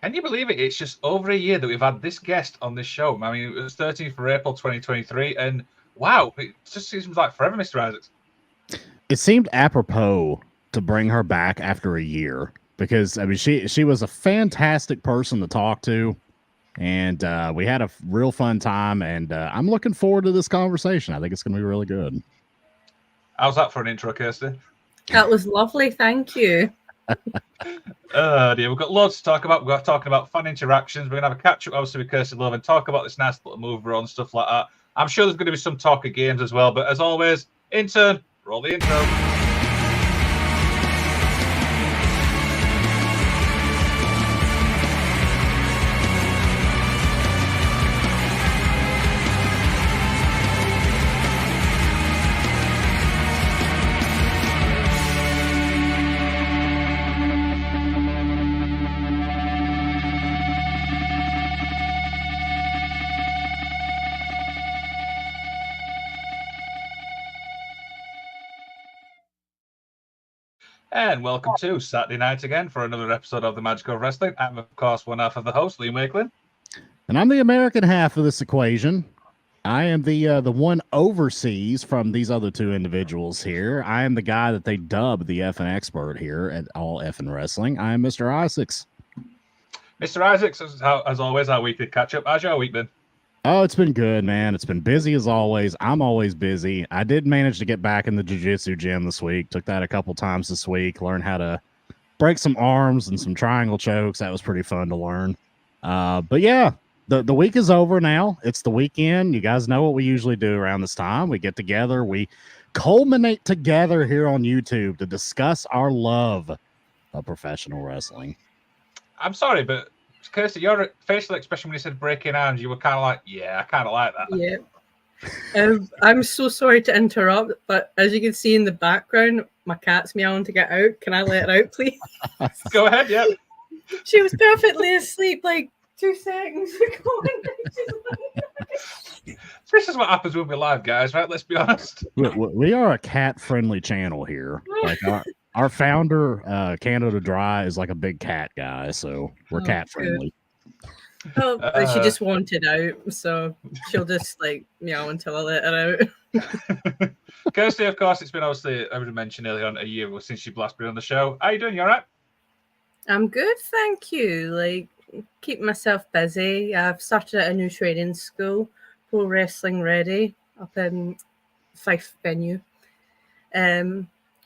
Can you believe it? It's just over a year that we've had this guest on this show. I mean, it was 13th of April 2023, and wow, it just seems like forever, Mr. Isaacs. It seemed apropos to bring her back after a year because I mean she was a fantastic person to talk to, and we had a real fun time. And I'm looking forward to this conversation. I think it's going to be really good. How's that for an intro, Kirsty? That was lovely. Thank you. Dear, we've got loads to talk about. We're talking about fun interactions. We're going to have a catch up, obviously, with Kirsty Love and talk about this nice little move we're on, stuff like that. I'm sure there's going to be some talk of games as well. But as always, intern, roll the intro. And welcome to Saturday night again for another episode of the Magic of Wrestling. I'm, of course, one half of the host, Liam Wakeland. And I'm the American half of this equation. I am the one overseas from these other two individuals here. I am the guy that they dub the effing expert here at All Effing Wrestling. I am Mr. Isaacs. Mr. Isaacs, as always, our weekly catch-up. How's your week been? Oh, it's been good, man. It's been busy as always. I'm always busy. I did manage to get back in the jiu-jitsu gym this week. Took that a couple times this week. Learned how to break some arms and some triangle chokes. That was pretty fun to learn. But yeah, the week is over now. It's the weekend. You guys know what we usually do around this time. We get together. We culminate together here on YouTube to discuss our love of professional wrestling. I'm sorry, but Kirsty, your facial expression when you said breaking arms, you were kind of like, yeah, I kind of like that. Yeah. I'm so sorry to interrupt, but as you can see in the background, my cat's meowing to get out. Can I let her out, please? Go ahead, yeah. She was perfectly asleep like 2 seconds ago. This is what happens when we're live, guys, right? Let's be honest. We are a cat-friendly channel here. Like our founder, Canada Dry, is like a big cat guy, so we're cat-friendly. Oh, she just wanted out, so she'll just like meow until I let her out. Kirsty, of course, it's been obviously, I mentioned earlier on, a year since you've last been on the show. How are you doing? You all right? I'm good, thank you. Like, keeping myself busy. I've started at a new training school, Pro Wrestling Ready, up in Fife venue.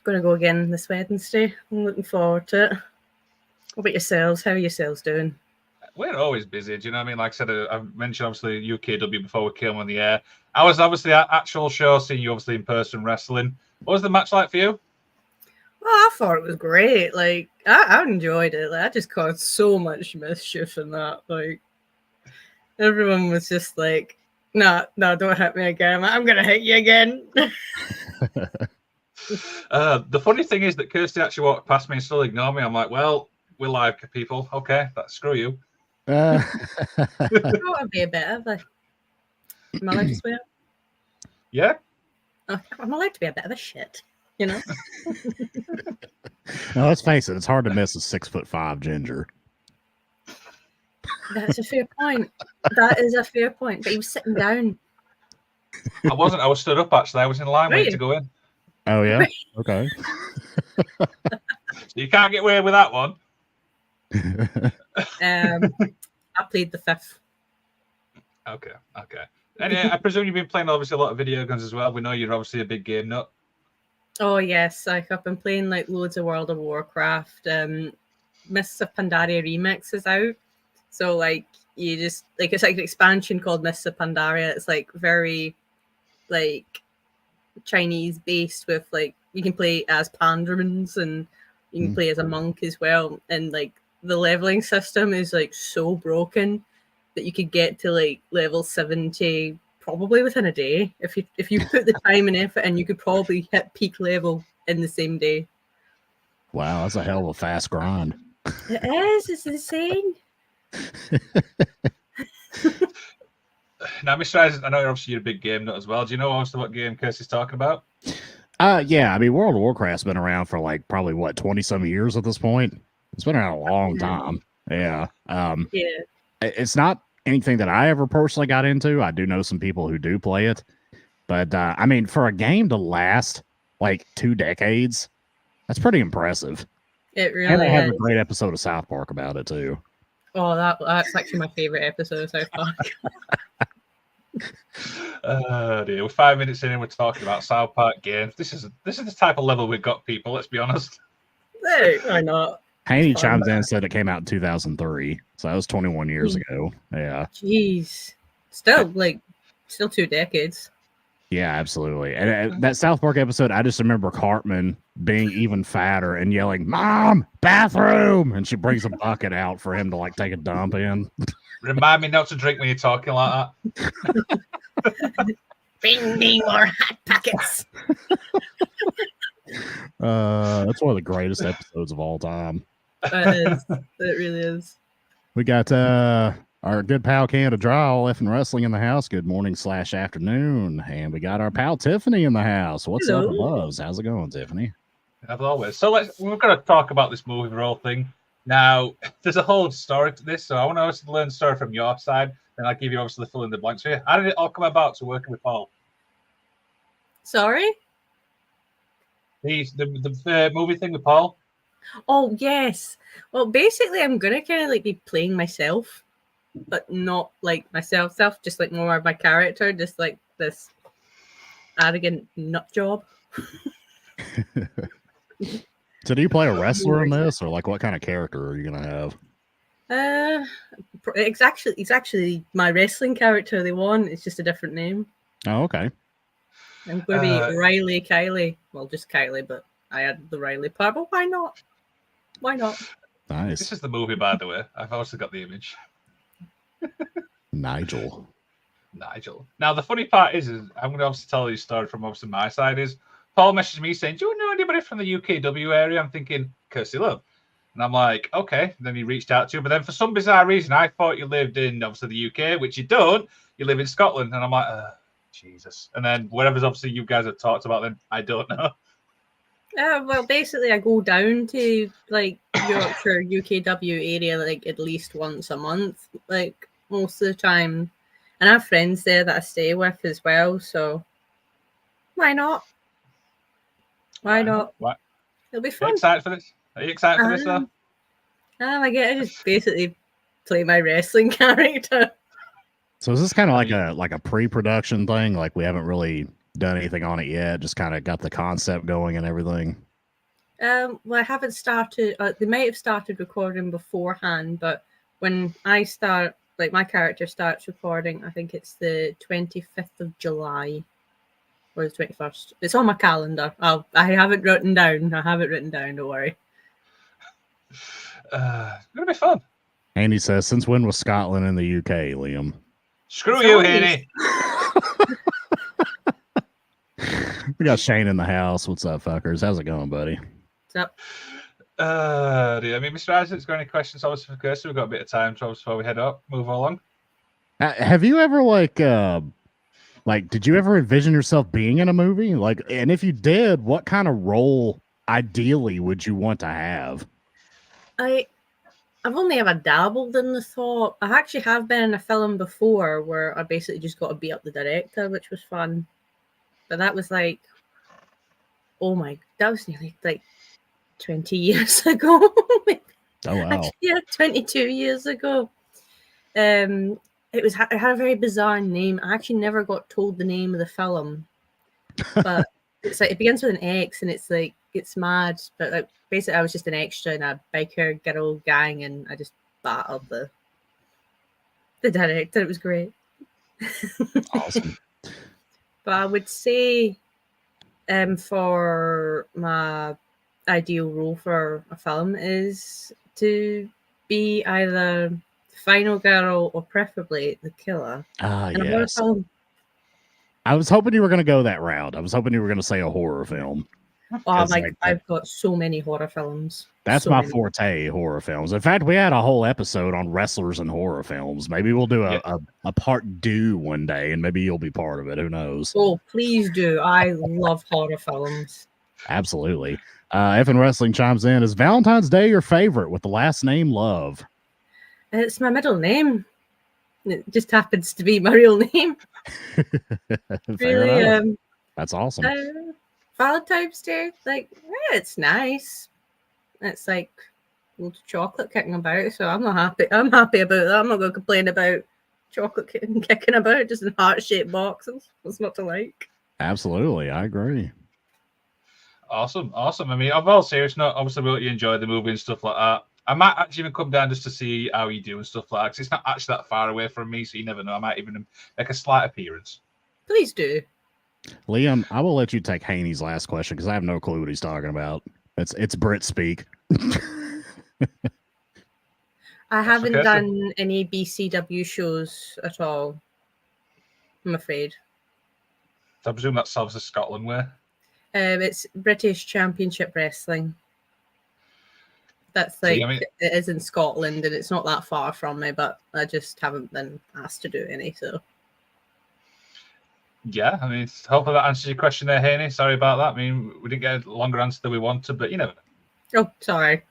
Going to go again this Wednesday. I'm looking forward to it. What about yourselves? How are yourselves doing? We're always busy. Do you know what I mean? Like I said, I mentioned obviously UKW before we came on the air. I was obviously at actual show, seeing you obviously in person wrestling. What was the match like for you? Well, I thought it was great. Like I enjoyed it. Like, I just caused so much mischief in that. Like everyone was just like, "No, don't hit me again. I'm gonna hit you again." The funny thing is that Kirsty actually walked past me and still ignored me. I'm like, well, we're live, people. Okay, screw you. I want to be a bit of a... Am I allowed to swear? Yeah. I'm allowed to be a bit of a shit, you know? Now, let's face it, it's hard to miss a 6'5" ginger. That's a fair point. That is a fair point. But he was sitting down. I wasn't. I was stood up, actually. I was in line waiting to go in. Oh, yeah? Okay. So you can't get away with that one. I played the fifth. Okay. And I presume you've been playing obviously a lot of video games as well. We know you're obviously a big game nut. Oh yes, like I've been playing like loads of World of Warcraft. Mists of Pandaria Remix is out, so like you just like it's like an expansion called Mists of Pandaria. It's like very like Chinese based with like you can play as Pandrons and you can play as a monk as well, and like the leveling system is like so broken that you could get to like level 70 probably within a day. If you put the time and effort in, you could probably hit peak level in the same day. Wow, that's a hell of a fast grind. It is. It's insane. Now, Mr. Isaac, I know obviously you're a big game nut as well. Do you know obviously what game Kirsty's talking about? Yeah, I mean, World of Warcraft's been around for like probably 20 some years at this point. It's been around a long time. Yeah. Yeah. It's not anything that I ever personally got into. I do know some people who do play it, but I mean, for a game to last like 2 decades, that's pretty impressive. It And really they have a is. great episode of South Park about it too. Oh, that's actually my favorite episode of South Park. Dear. We're 5 minutes in and we're talking about South Park games. This is the type of level we've got, people. Let's be honest. Hey, why not? Haney It's fun. chimes in and said it came out in 2003, so that was 21 years ago. Yeah, Jeez, still 2 decades. yeah, absolutely. And that South Park episode, I just remember Cartman being even fatter and yelling, "Mom, bathroom!" And she brings a bucket out for him to like take a dump in. Remind me not to drink when you're talking like that. Bring me more hot pockets. That's one of the greatest episodes of all time. It is. It really is. We got our good pal Canada Draw, effing wrestling in the house. Good morning / afternoon. And we got our pal Tiffany in the house. What's up, loves? How's it going, Tiffany? As always. So we're going to talk about this movie role thing. Now, there's a whole story to this, so I want to learn the story from your side, and I'll give you obviously the fill in the blanks here. How did it all come about to working with Paul? Sorry? The movie thing with Paul? Oh, yes. Well, basically, I'm going to kind of be playing myself, but not like myself, just like more of my character, just like this arrogant nut job. So do you play a wrestler in this, or like what kind of character are you gonna have? It's actually my wrestling character they want. It's just a different name. Oh, okay. I'm going to be Riley Kylie. Well, just Kylie, but I added the Riley part. But why not? Why not? Nice. This is the movie, by the way. I've also got the image. Nigel. Now, the funny part is I'm going to obviously tell you a story from obviously my side. Is Paul messaged me saying, "Do you know anybody from the UKW area?" I'm thinking, Kirsty Love. And I'm like, okay. And then he reached out to you. But then for some bizarre reason, I thought you lived in, obviously, the UK, which you don't. You live in Scotland. And I'm like, Jesus. And then whatever's obviously you guys have talked about, then I don't know. Well, basically, I go down to like Yorkshire, UKW area like at least once a month, like most of the time. And I have friends there that I stay with as well. So why not? Why not? What? It'll be Are you fun. excited for this? Are you excited for this, though? I get to just basically play my wrestling character. So is this kind of like a pre-production thing? Like we haven't really done anything on it yet, just kind of got the concept going and everything? Well, I haven't started. They might have started recording beforehand, but when I start, like my character starts recording, I think it's the 25th of July or the 21st. It's on my calendar. I have it written down. Don't worry. It's gonna be fun. Andy says, "Since when was Scotland in the UK, Liam?" Screw you, Haney. We got Shane in the house. What's up, fuckers? How's it going, buddy? What's up? I mean, Mr. Isaac's got any questions? Obviously, for Kirsty, we've got a bit of time before we head up, move along. Have you ever did you ever envision yourself being in a movie? Like, and if you did, what kind of role ideally would you want to have? I've only ever dabbled in the thought. I actually have been in a film before where I basically just got to beat up the director, which was fun. But that was that was nearly like 20 years ago. Oh, wow. Actually, yeah, 22 years ago. It had a very bizarre name. I actually never got told the name of the film. But it's like it begins with an X and it's like it's mad. But like basically I was just an extra in a biker girl gang and I just battled the director. It was great. Awesome. But I would say for my ideal role for a film is to be either the final girl or preferably the killer. Yes. I was hoping you were going to go that route. I was hoping you were going to say a horror film. Oh my! I've got so many horror films. That's my forte, horror films. In fact, we had a whole episode on wrestlers and horror films. Maybe we'll do a part 2 one day, and maybe you'll be part of it. Who knows? Oh, please do. I love horror films. Absolutely. Effing Wrestling chimes in. Is Valentine's Day your favorite with the last name Love? It's my middle name. It just happens to be my real name. Fair Really, enough. That's awesome. Valentine's Day, like, it's nice. It's like loads of chocolate kicking about, so I'm not happy. I'm happy about that. I'm not going to complain about chocolate kicking about just in heart-shaped boxes. What's not to like? Absolutely, I agree. Awesome. I mean, I'm all serious. Not obviously we let you enjoy the movie and stuff like that. I might actually even come down just to see how you do and stuff like that. 'Cause it's not actually that far away from me, so you never know. I might even make a slight appearance. Please do. Liam, I will let you take Haney's last question because I have no clue what he's talking about. It's Brit speak. I haven't okay, done any BCW shows at all. I'm afraid. So I presume that solves the Scotland way. It's British Championship Wrestling. That's like, See, I mean, it is in Scotland and it's not that far from me, but I just haven't been asked to do any. So yeah, I mean, hopefully that answers your question there, Haney. Sorry about that. I mean, we didn't get a longer answer than we wanted, but you never know. Oh, sorry.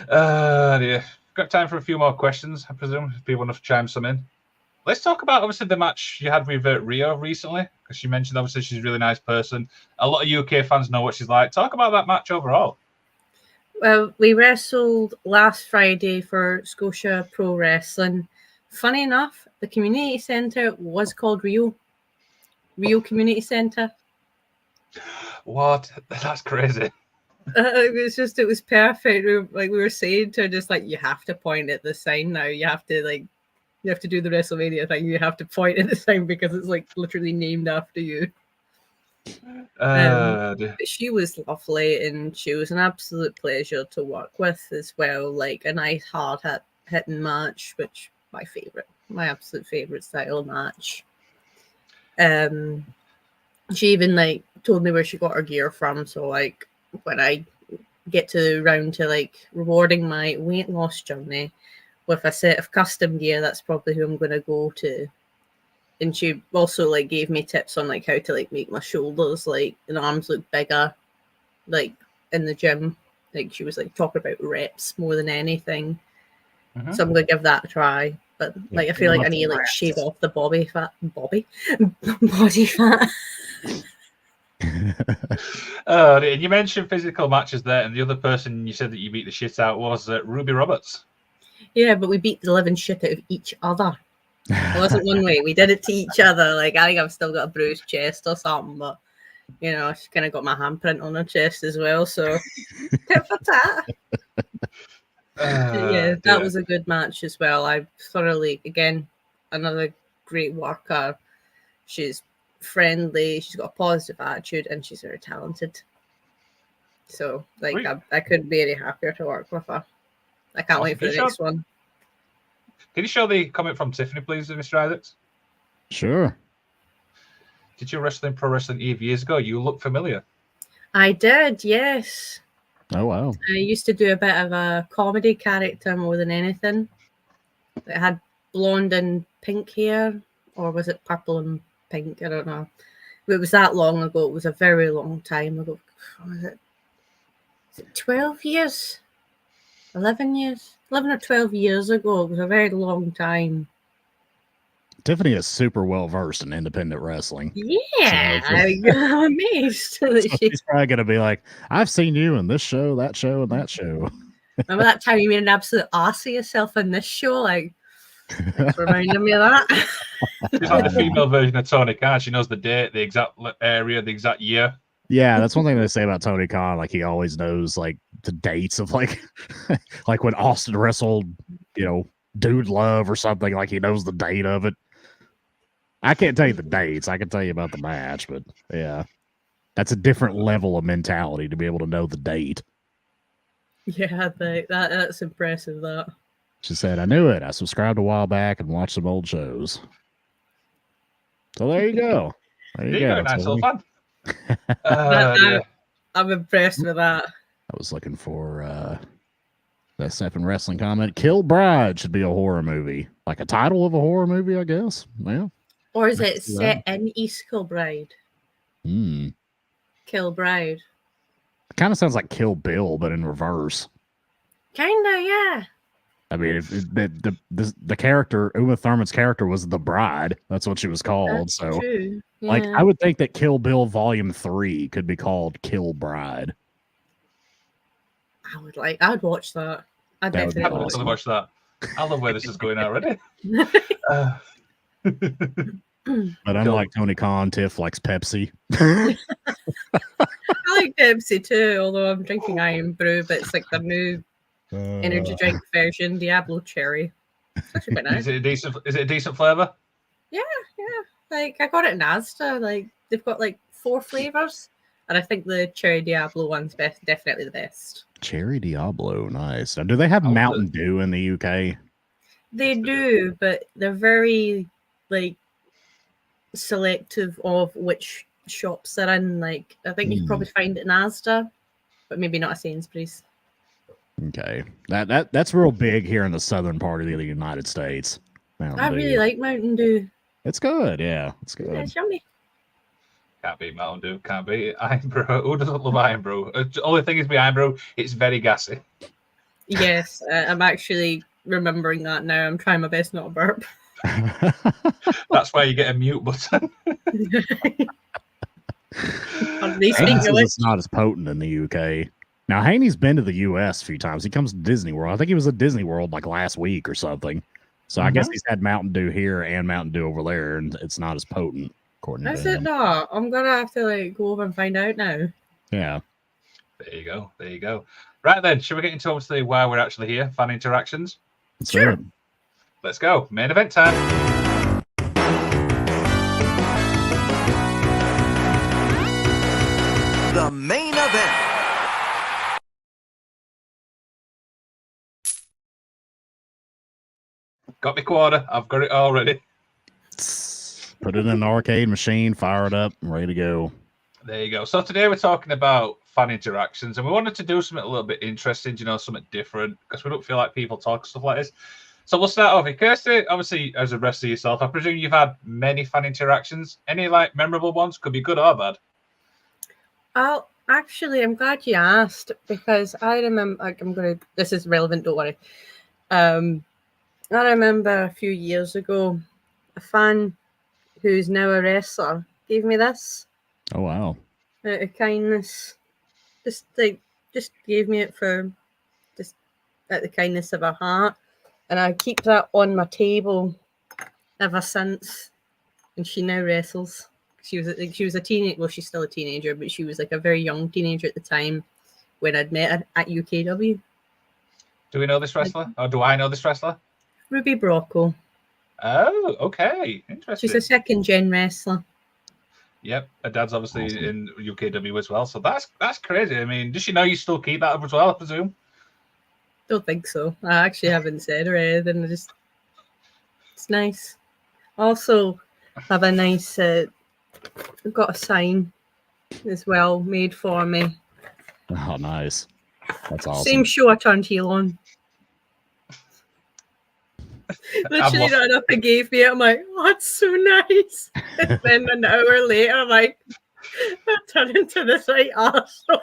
Yeah. Got time for a few more questions, I presume, if people want to chime some in. Let's talk about, obviously, the match you had with Rio recently, because you mentioned, obviously, she's a really nice person. A lot of UK fans know what she's like. Talk about that match overall. Well, we wrestled last Friday for Scotia Pro Wrestling. Funny enough, the community centre was called Rio Community Centre. What? That's crazy. It was perfect. We were saying to her, just like, you have to point at the sign now. You have to do the WrestleMania thing. You have to point at the sign because it's like literally named after you. But she was lovely and she was an absolute pleasure to work with as well. Like a nice hard hitting match, which my absolute favorite style match. She even like told me where she got her gear from. So like when I get to round to like rewarding my weight loss journey with a set of custom gear, that's probably who I'm going to go to. And she also like gave me tips on like how to like make my shoulders like and arms look bigger, like in the gym. Like she was like talking about reps more than anything. Mm-hmm. So I'm gonna give that a try. But like I feel like I need to like shave off the body fat. And you mentioned physical matches there, and the other person you said that you beat the shit out was Ruby Roberts. Yeah, but we beat the living shit out of each other. It wasn't one way. We did it to each other. Like I think I've still got a bruised chest or something, but you know, she's kind of got my handprint on her chest as well. So tit for tat. Yeah, that was a good match as well. I thoroughly, again, another great worker. She's friendly. She's got a positive attitude, and she's very talented. So, like, I couldn't be any happier to work with her. I can't wait for the next one. Can you show the comment from Tiffany, please, Mr. Isaacs? Sure. Did you wrestle in Pro Wrestling Eve years ago? You look familiar. I did, yes. Oh, wow. I used to do a bit of a comedy character more than anything. It had blonde and pink hair, or was it purple and pink? I don't know. But it was that long ago. It was a very long time ago. Was it 12 years? 11 years? 11 or 12 years ago. It was a very long time. Tiffany is super well versed in independent wrestling. Yeah, so I'm amazed. So she's probably going to be like, I've seen you in this show, and that show. Remember that time you made an absolute ass of yourself in this show? Like, thanks for reminding me of that. She's like the female version of Tony Khan. She knows the date, the exact area, the exact year. Yeah, that's one thing they say about Tony Khan. Like, he always knows, like, the dates of, like, like when Austin wrestled, you know, Dude Love or something. Like, he knows the date of it. I can't tell you the dates. I can tell you about the match, but, yeah. That's a different level of mentality to be able to know the date. Yeah, that's impressive, that. She said, I knew it. I subscribed a while back and watched some old shows. So there you go. There you go. Nice little fun. I'm impressed with that. I was looking for that Stephen Wrestling comment. Kill Bride should be a horror movie. Like a title of a horror movie, I guess. Yeah. Or is it set in East Kilbride? Kilbride. It kind of sounds like Kill Bill, but in reverse. Kinda, yeah. I mean, if the character Uma Thurman's character was the bride. That's what she was called. That's So, true. like, Yeah. I would think that Kill Bill Volume 3 could be called Kill Bride. I would watch that. I'd That would be definitely I'd watch love to awesome. watch that. I love where this is going already. Uh, But unlike Tony Khan, Tiff likes Pepsi. I like Pepsi too, although I'm drinking Iron Brew, but it's like the new energy drink version, Diablo Cherry. It's actually quite nice. Is it a decent flavor? Yeah. Like I got it in Asda. Like they've got like 4 flavors, and I think the Cherry Diablo one's definitely the best. Cherry Diablo, nice. Now, do they have I love Mountain it. Dew in the UK? They Yes, they do, but they're very like selective of which shops they're in. Like I think you can probably find it in Asda, but maybe not a Sainsbury's. Okay, that's real big here in the southern part of the United States. Mountain I Dew. really like Mountain Dew. It's good. Yeah, it's Yeah, good. it's yummy. Can't beat Mountain Dew. Can't beat Iron Brew. Who doesn't love Iron Brew? The only thing is with Iron Brew, it's very gassy. Yes, I'm actually remembering that now. I'm trying my best not to burp. That's why you get a mute button. Haney says it's not as potent in the UK. Now, Haney's been to the US a few times. He comes to Disney World. I think he was at Disney World like last week or something. So I guess he's had Mountain Dew here and Mountain Dew over there, and it's not as potent, according Is to it him. not? I'm gonna have to like go over and find out now. Yeah. There you go. There you go. Right then, should we get into obviously why we're actually here? Fan interactions. Let's Sure. do it. Let's go. Main event time. The main event. Got my quarter. I've got it already. Put it in an arcade machine, fire it up, and ready to go. There you go. So today we're talking about fan interactions, and we wanted to do something a little bit interesting, something different, because we don't feel like people talk stuff like this. So we'll start off here. Kirsty, obviously, as a wrestler yourself, I presume you've had many fan interactions. Any like memorable ones? Could be good or bad. Oh, actually, I'm glad you asked because I remember. Like, this is relevant. Don't worry. I remember a few years ago, a fan who's now a wrestler gave me this Oh, wow. out of kindness. Just gave me it for just out the kindness of her heart, and I keep that on my table ever since. And she now wrestles. She was a teenager. Well, she's still a teenager, but she was like a very young teenager at the time when I'd met her at UKW. Do we know this wrestler, or do I know this wrestler? Ruby Brocco. Oh, okay, interesting. She's a second gen wrestler. Yep, her dad's obviously in UKW as well, so that's crazy. I mean, does she know you still keep that as well? I presume. Don't think so. I actually haven't said or anything. It's nice. Also, have a nice. I've got a sign as well made for me. Oh, nice. That's awesome. Same show I turned heel on. Literally ran up and gave me it. I'm like, oh, that's so nice. And then an hour later, I'm like, I turned into this right arsehole.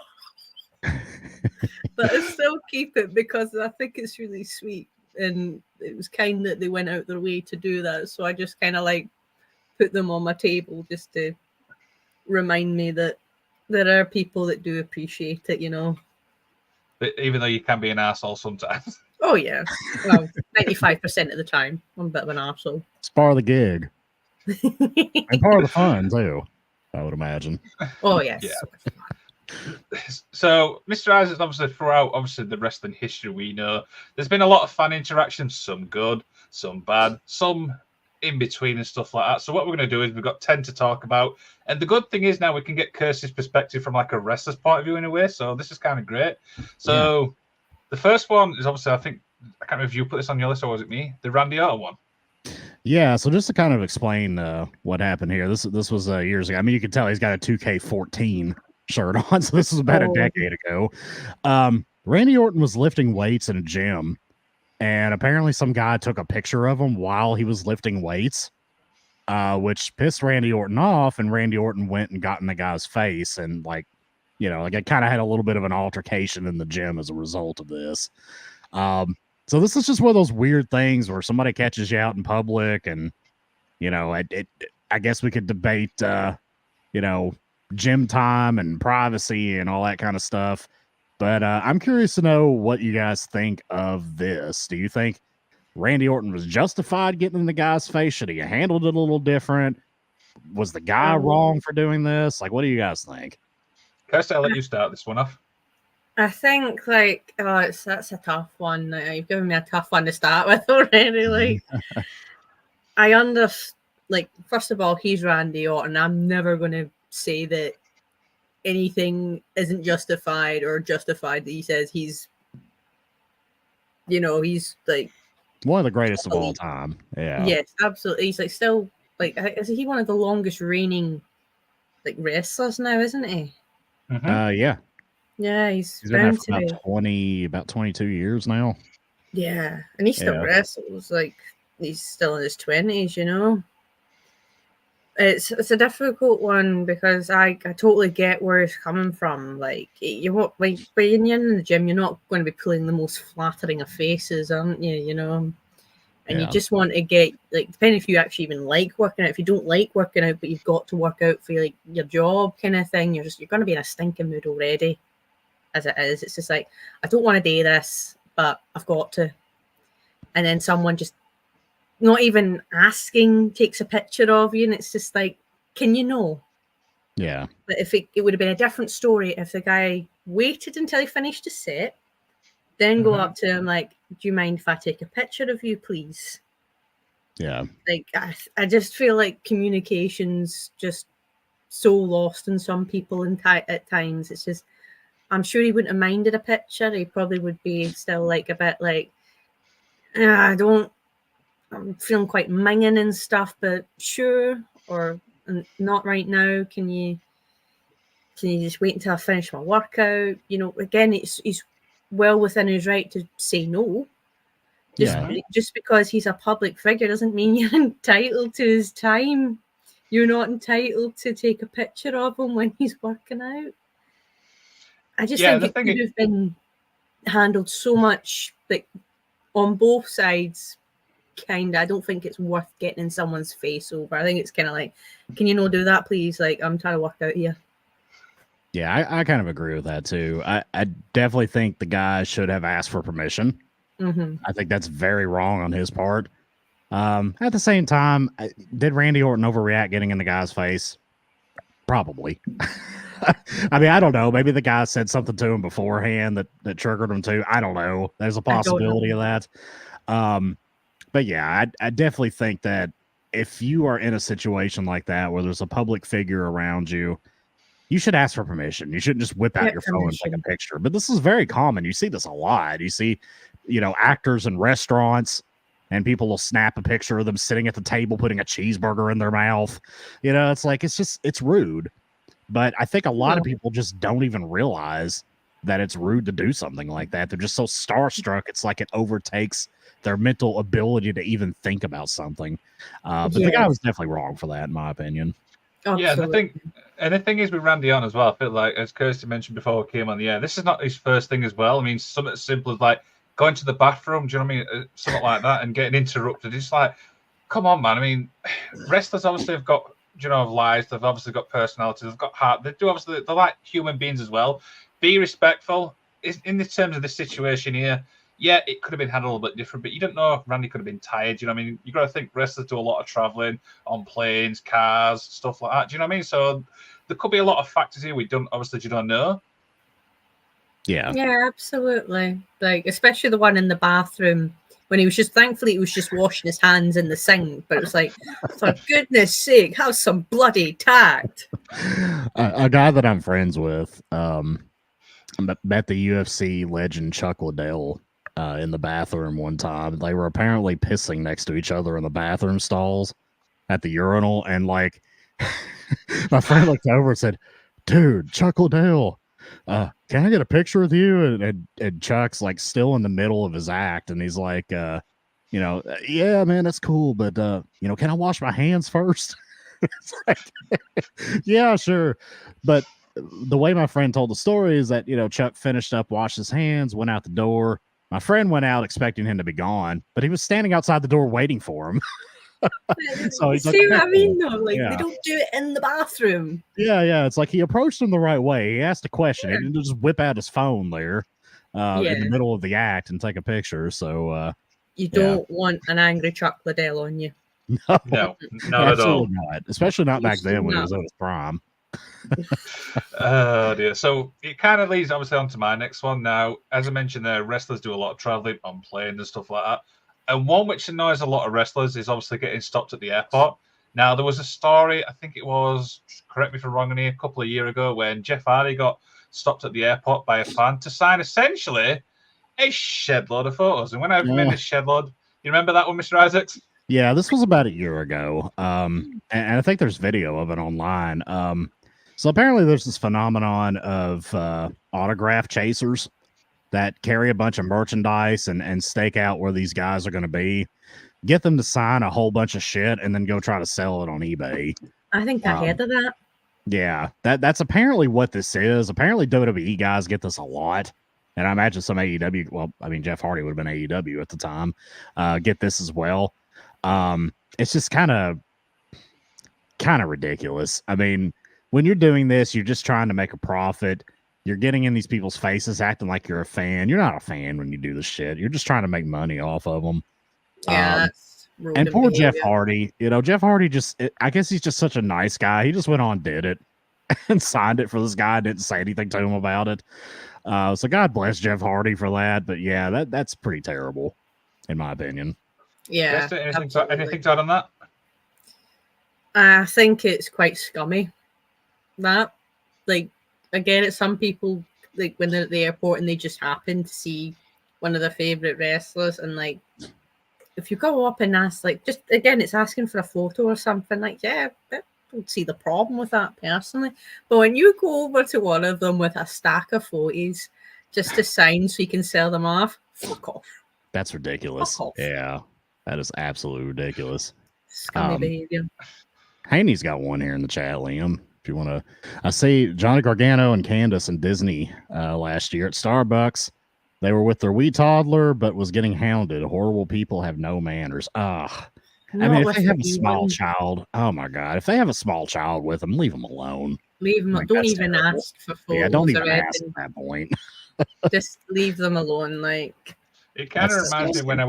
But I still keep it because I think it's really sweet. And it was kind that they went out their way to do that. So I just kind of like put them on my table just to remind me that there are people that do appreciate it. But even though you can be an asshole sometimes. Oh, yeah. Well, 95% of the time, I'm a bit of an arsehole. It's part of the gig. And part of the fun, too, I would imagine. Oh, yes. Yeah. So, Mr. Isaac, obviously, throughout the wrestling history we know, there's been a lot of fan interactions, some good, some bad, some in between and stuff like that. So what we're going to do is we've got 10 to talk about. And the good thing is now we can get Kirsty's perspective from like a wrestler's point of view in a way. So this is kind of great. So the first one is obviously, I can't remember if you put this on your list or was it me? The Randy Orton one. Yeah, so just to kind of explain what happened here, this was years ago. I mean, you can tell he's got a 2K14 shirt on, so this was about a decade ago. Randy Orton was lifting weights in a gym, and apparently some guy took a picture of him while he was lifting weights, which pissed Randy Orton off, and Randy Orton went and got in the guy's face, and it kind of had a little bit of an altercation in the gym as a result of this. So this is just one of those weird things where somebody catches you out in public, and I guess we could debate, gym time and privacy and all that kind of stuff. But I'm curious to know what you guys think of this. Do you think Randy Orton was justified getting in the guy's face? Should he have handled it a little different? Was the guy wrong for doing this? Like, what do you guys think? Kirsty, I'll let you start this one off. I think that's a tough one. You've given me a tough one to start with already. Like, I understand. Like, first of all, he's Randy Orton. I'm never going to say that anything isn't justified or justified that he says he's like one of the greatest of all time. Yeah. Yes, absolutely. He's like still like, is he one of the longest reigning like wrestlers now, isn't he? Mm-hmm. Yeah. Yeah, he's been there for about 22 years now. Yeah, and he still wrestles. Like, he's still in his 20s, you know. It's a difficult one because I totally get where he's coming from. Like, when you're in the gym, you're not going to be pulling the most flattering of faces, aren't you? You know, and you just want to get, like, depending if you actually even like working out. If you don't like working out, but you've got to work out for like your job kind of thing, you're going to be in a stinking mood already. As it is, it's just like, I don't want to do this, but I've got to. And then someone just not even asking takes a picture of you, and it's just like, can you know? Yeah. But if it would have been a different story if the guy waited until he finished his set, then go up to him like, do you mind if I take a picture of you, please? Yeah. Like, I just feel like communication's just so lost in some people at times. It's just, I'm sure he wouldn't have minded a picture. He probably would be still like a bit like, I'm feeling quite minging and stuff, but sure, or not right now. Can you just wait until I finish my workout? You know, again, he's well within his right to say no. Just because he's a public figure doesn't mean you're entitled to his time. You're not entitled to take a picture of him when he's working out. I just think it could have been handled so much, like, on both sides, kind of. I don't think it's worth getting in someone's face over. I think it's kind of like, can you not do that, please? Like, I'm trying to work out here. Yeah, I kind of agree with that, too. I definitely think the guy should have asked for permission. I think that's very wrong on his part. At the same time, did Randy Orton overreact getting in the guy's face? Probably. I mean, I don't know. Maybe the guy said something to him beforehand that triggered him too. I don't know. There's a possibility of that. But yeah, I definitely think that if you are in a situation like that where there's a public figure around you, you should ask for permission. You shouldn't just whip out your phone and take a picture. But this is very common. You see this a lot. You see, actors in restaurants, and people will snap a picture of them sitting at the table putting a cheeseburger in their mouth. It's like, it's rude. But I think a lot of people just don't even realize that it's rude to do something like that. They're just so starstruck. It's like it overtakes their mental ability to even think about something. But the guy was definitely wrong for that, in my opinion. Absolutely. Yeah, the thing is with Randy on as well, I feel like, as Kirsty mentioned before we came on the air, this is not his first thing as well. I mean, something as simple as like going to the bathroom, do you know what I mean? Something like that, and getting interrupted. It's like, come on, man. I mean, wrestlers obviously have got, lives. They've obviously got personality. They've got heart. They're like human beings as well. Be respectful. In the terms of this situation here, yeah, it could have been handled a little bit different, but you don't know if Randy could have been tired. You know what I mean? You got to think wrestlers do a lot of traveling on planes, cars, stuff like that. Do you know what I mean? So there could be a lot of factors here we don't know. Yeah. Yeah, absolutely. Like, especially the one in the bathroom when he was thankfully washing his hands in the sink, but it was like, for goodness sake, have some bloody tact. A guy that I'm friends with, met the UFC legend Chuck Liddell in the bathroom one time. They were apparently pissing next to each other in the bathroom stalls at the urinal, and like my friend looked over and said, "Dude, Chuck Liddell, can I get a picture with you?" And Chuck's like still in the middle of his act, and he's like, yeah, man, that's cool, but can I wash my hands first? It's like, yeah, sure. But the way my friend told the story is that, Chuck finished up, washed his hands, went out the door. My friend went out expecting him to be gone, but he was standing outside the door waiting for him. So he took See a what I picture. mean? Though, like Yeah. they don't do it in the bathroom. Yeah. It's like he approached him the right way. He asked a question. He didn't just whip out his phone there in the middle of the act and take a picture. So you don't want an angry Chuck Liddell on you. No, not at all. Absolutely not. Especially not back then when he was at his prime. Oh dear. So it kind of leads obviously on to my next one. Now, as I mentioned there, wrestlers do a lot of traveling on planes and stuff like that. And one which annoys a lot of wrestlers is obviously getting stopped at the airport. Now, there was a story, I think it was, correct me if I'm wrong, a couple of years ago when Jeff Hardy got stopped at the airport by a fan to sign essentially a shed load of photos. And when I mean a shed load, you remember that one, Mr. Isaacs? Yeah, this was about a year ago. And I think there's video of it online. So apparently there's this phenomenon of autograph chasers that carry a bunch of merchandise and stake out where these guys are going to be, get them to sign a whole bunch of shit, and then go try to sell it on eBay. I think I heard of that. Yeah, that's apparently what this is. Apparently WWE guys get this a lot. And I imagine some AEW, well, I mean, Jeff Hardy would have been AEW at the time, get this as well. It's just kind of ridiculous. I mean, when you're doing this, you're just trying to make a profit. You're getting in these people's faces, acting like you're a fan. You're not a fan when you do this shit. You're just trying to make money off of them. Yeah, that's rude and poor behavior. Jeff Hardy. Jeff Hardy I guess he's just such a nice guy. He just went on, did it, and signed it for this guy. Didn't say anything to him about it. So God bless Jeff Hardy for that. But yeah, that's pretty terrible, in my opinion. Yeah. Anything to add on that? I think it's quite scummy. That, like, again, it's some people, like, when they're at the airport and they just happen to see one of their favorite wrestlers, and like, if you go up and ask, like, just again, it's asking for a photo or something, like, yeah, I don't see the problem with that personally. But when you go over to one of them with a stack of photos just to sign so you can sell them off, fuck off. That's ridiculous. Fuck off. Yeah, that is absolutely ridiculous. Scummy behavior. Haney's got one here in the chat, Liam. If you want to, I see Johnny Gargano and Candace and Disney last year at Starbucks. They were with their wee toddler, but was getting hounded. Horrible people have no manners. I mean, if they have a small child, oh my God, if they have a small child with them, leave them alone. Leave them. Like, don't even terrible. ask for photos. Yeah, don't even or ask anything. at that point. Just leave them alone. Like, It kind of That's reminds me disgusting. when I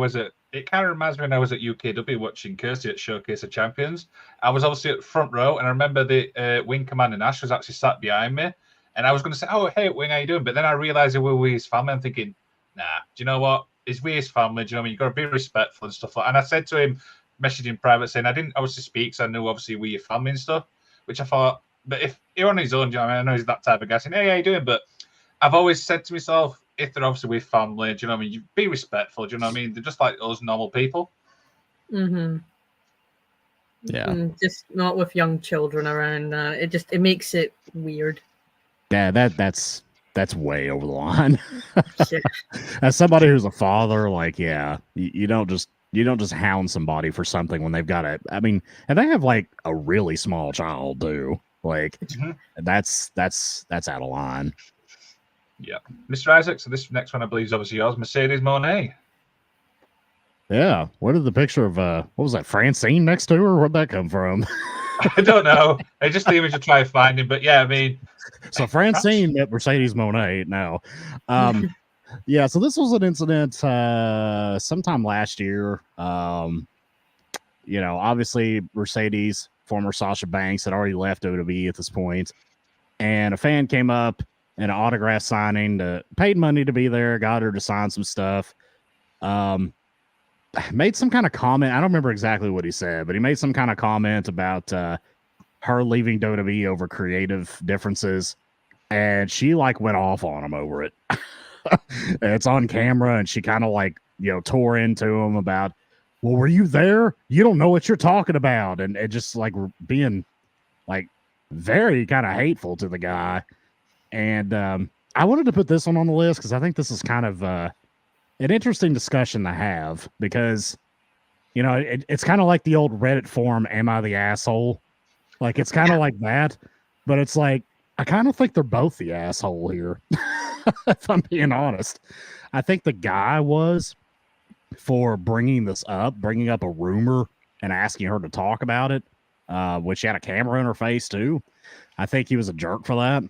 was at UKW watching Kirsty at Showcase of Champions. I was obviously at the front row, and I remember the Wing Commander Nash was actually sat behind me, and I was going to say, "Oh, hey, Wing, how you doing?" But then I realised we were his family. I'm thinking, "Nah, do you know what? It's we his family. Do you know what I mean? You got to be respectful and stuff like." And I said to him, messaging in private, saying I didn't obviously speak, so I knew obviously we your family and stuff. Which I thought, but if you're on his own, do you know what I mean? I know he's that type of guy saying, "Hey, how you doing?" But I've always said to myself, if they're obviously with family, do you know what I mean? You be respectful, do you know what I mean? They're just like us normal people. mm-hmm. Yeah. Just not with young children around. It makes it weird. Yeah, that's way over the line. Yeah. As somebody who's a father, like, yeah, you don't just hound somebody for something when they've got I mean, and they have like a really small child too. Like, that's out of line. Yeah. Mr. Isaac, so this next one I believe is obviously yours, Mercedes Monet. Yeah. Where did the picture of what was that, Francine next to her? Where'd that come from? I don't know. I just the image to try finding, but yeah, I mean, So Francine met Mercedes Monet now. Yeah, so this was an incident sometime last year. Obviously Mercedes, former Sasha Banks, had already left WWE at this point, and a fan came up and an autograph signing, paid money to be there, got her to sign some stuff. Made some kind of comment. I don't remember exactly what he said, but he made some kind of comment about her leaving WWE over creative differences, and she like went off on him over it. It's on camera, and she kind of like, tore into him about, well, were you there? You don't know what you're talking about. And just like being like very kind of hateful to the guy. And I wanted to put this one on the list because I think this is kind of an interesting discussion to have, because, it's kind of like the old Reddit forum, am I the asshole? Like, it's kind of like that, but it's like, I kind of think they're both the asshole here. if I'm being honest. I think the guy was for bringing up a rumor and asking her to talk about it, which she had a camera in her face too. I think he was a jerk for that.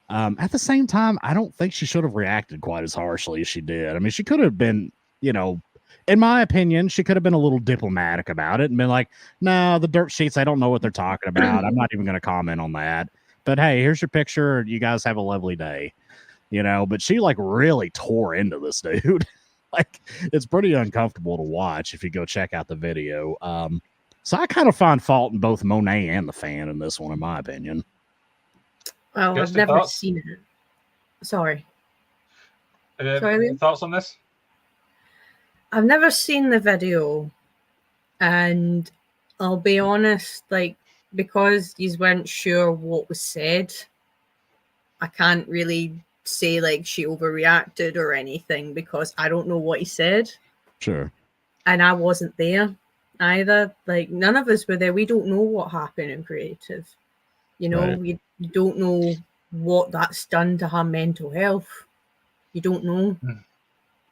At the same time, I don't think she should have reacted quite as harshly as she did. I mean, she could have been, in my opinion, she could have been a little diplomatic about it and been like, no, the dirt sheets, I don't know what they're talking about. I'm not even going to comment on that. But hey, here's your picture. You guys have a lovely day. But she like really tore into this dude. Like, it's pretty uncomfortable to watch if you go check out the video. So I kind of find fault in both Monet and the fan in this one, in my opinion. Well, Kirsty, I've never thoughts? seen it. Sorry. Any thoughts on this? I've never seen the video, and I'll be honest, like, because you weren't sure what was said, I can't really say like she overreacted or anything because I don't know what he said. Sure. And I wasn't there either. Like, none of us were there. We don't know what happened in creative. Right. You don't know what that's done to her mental health. You don't know.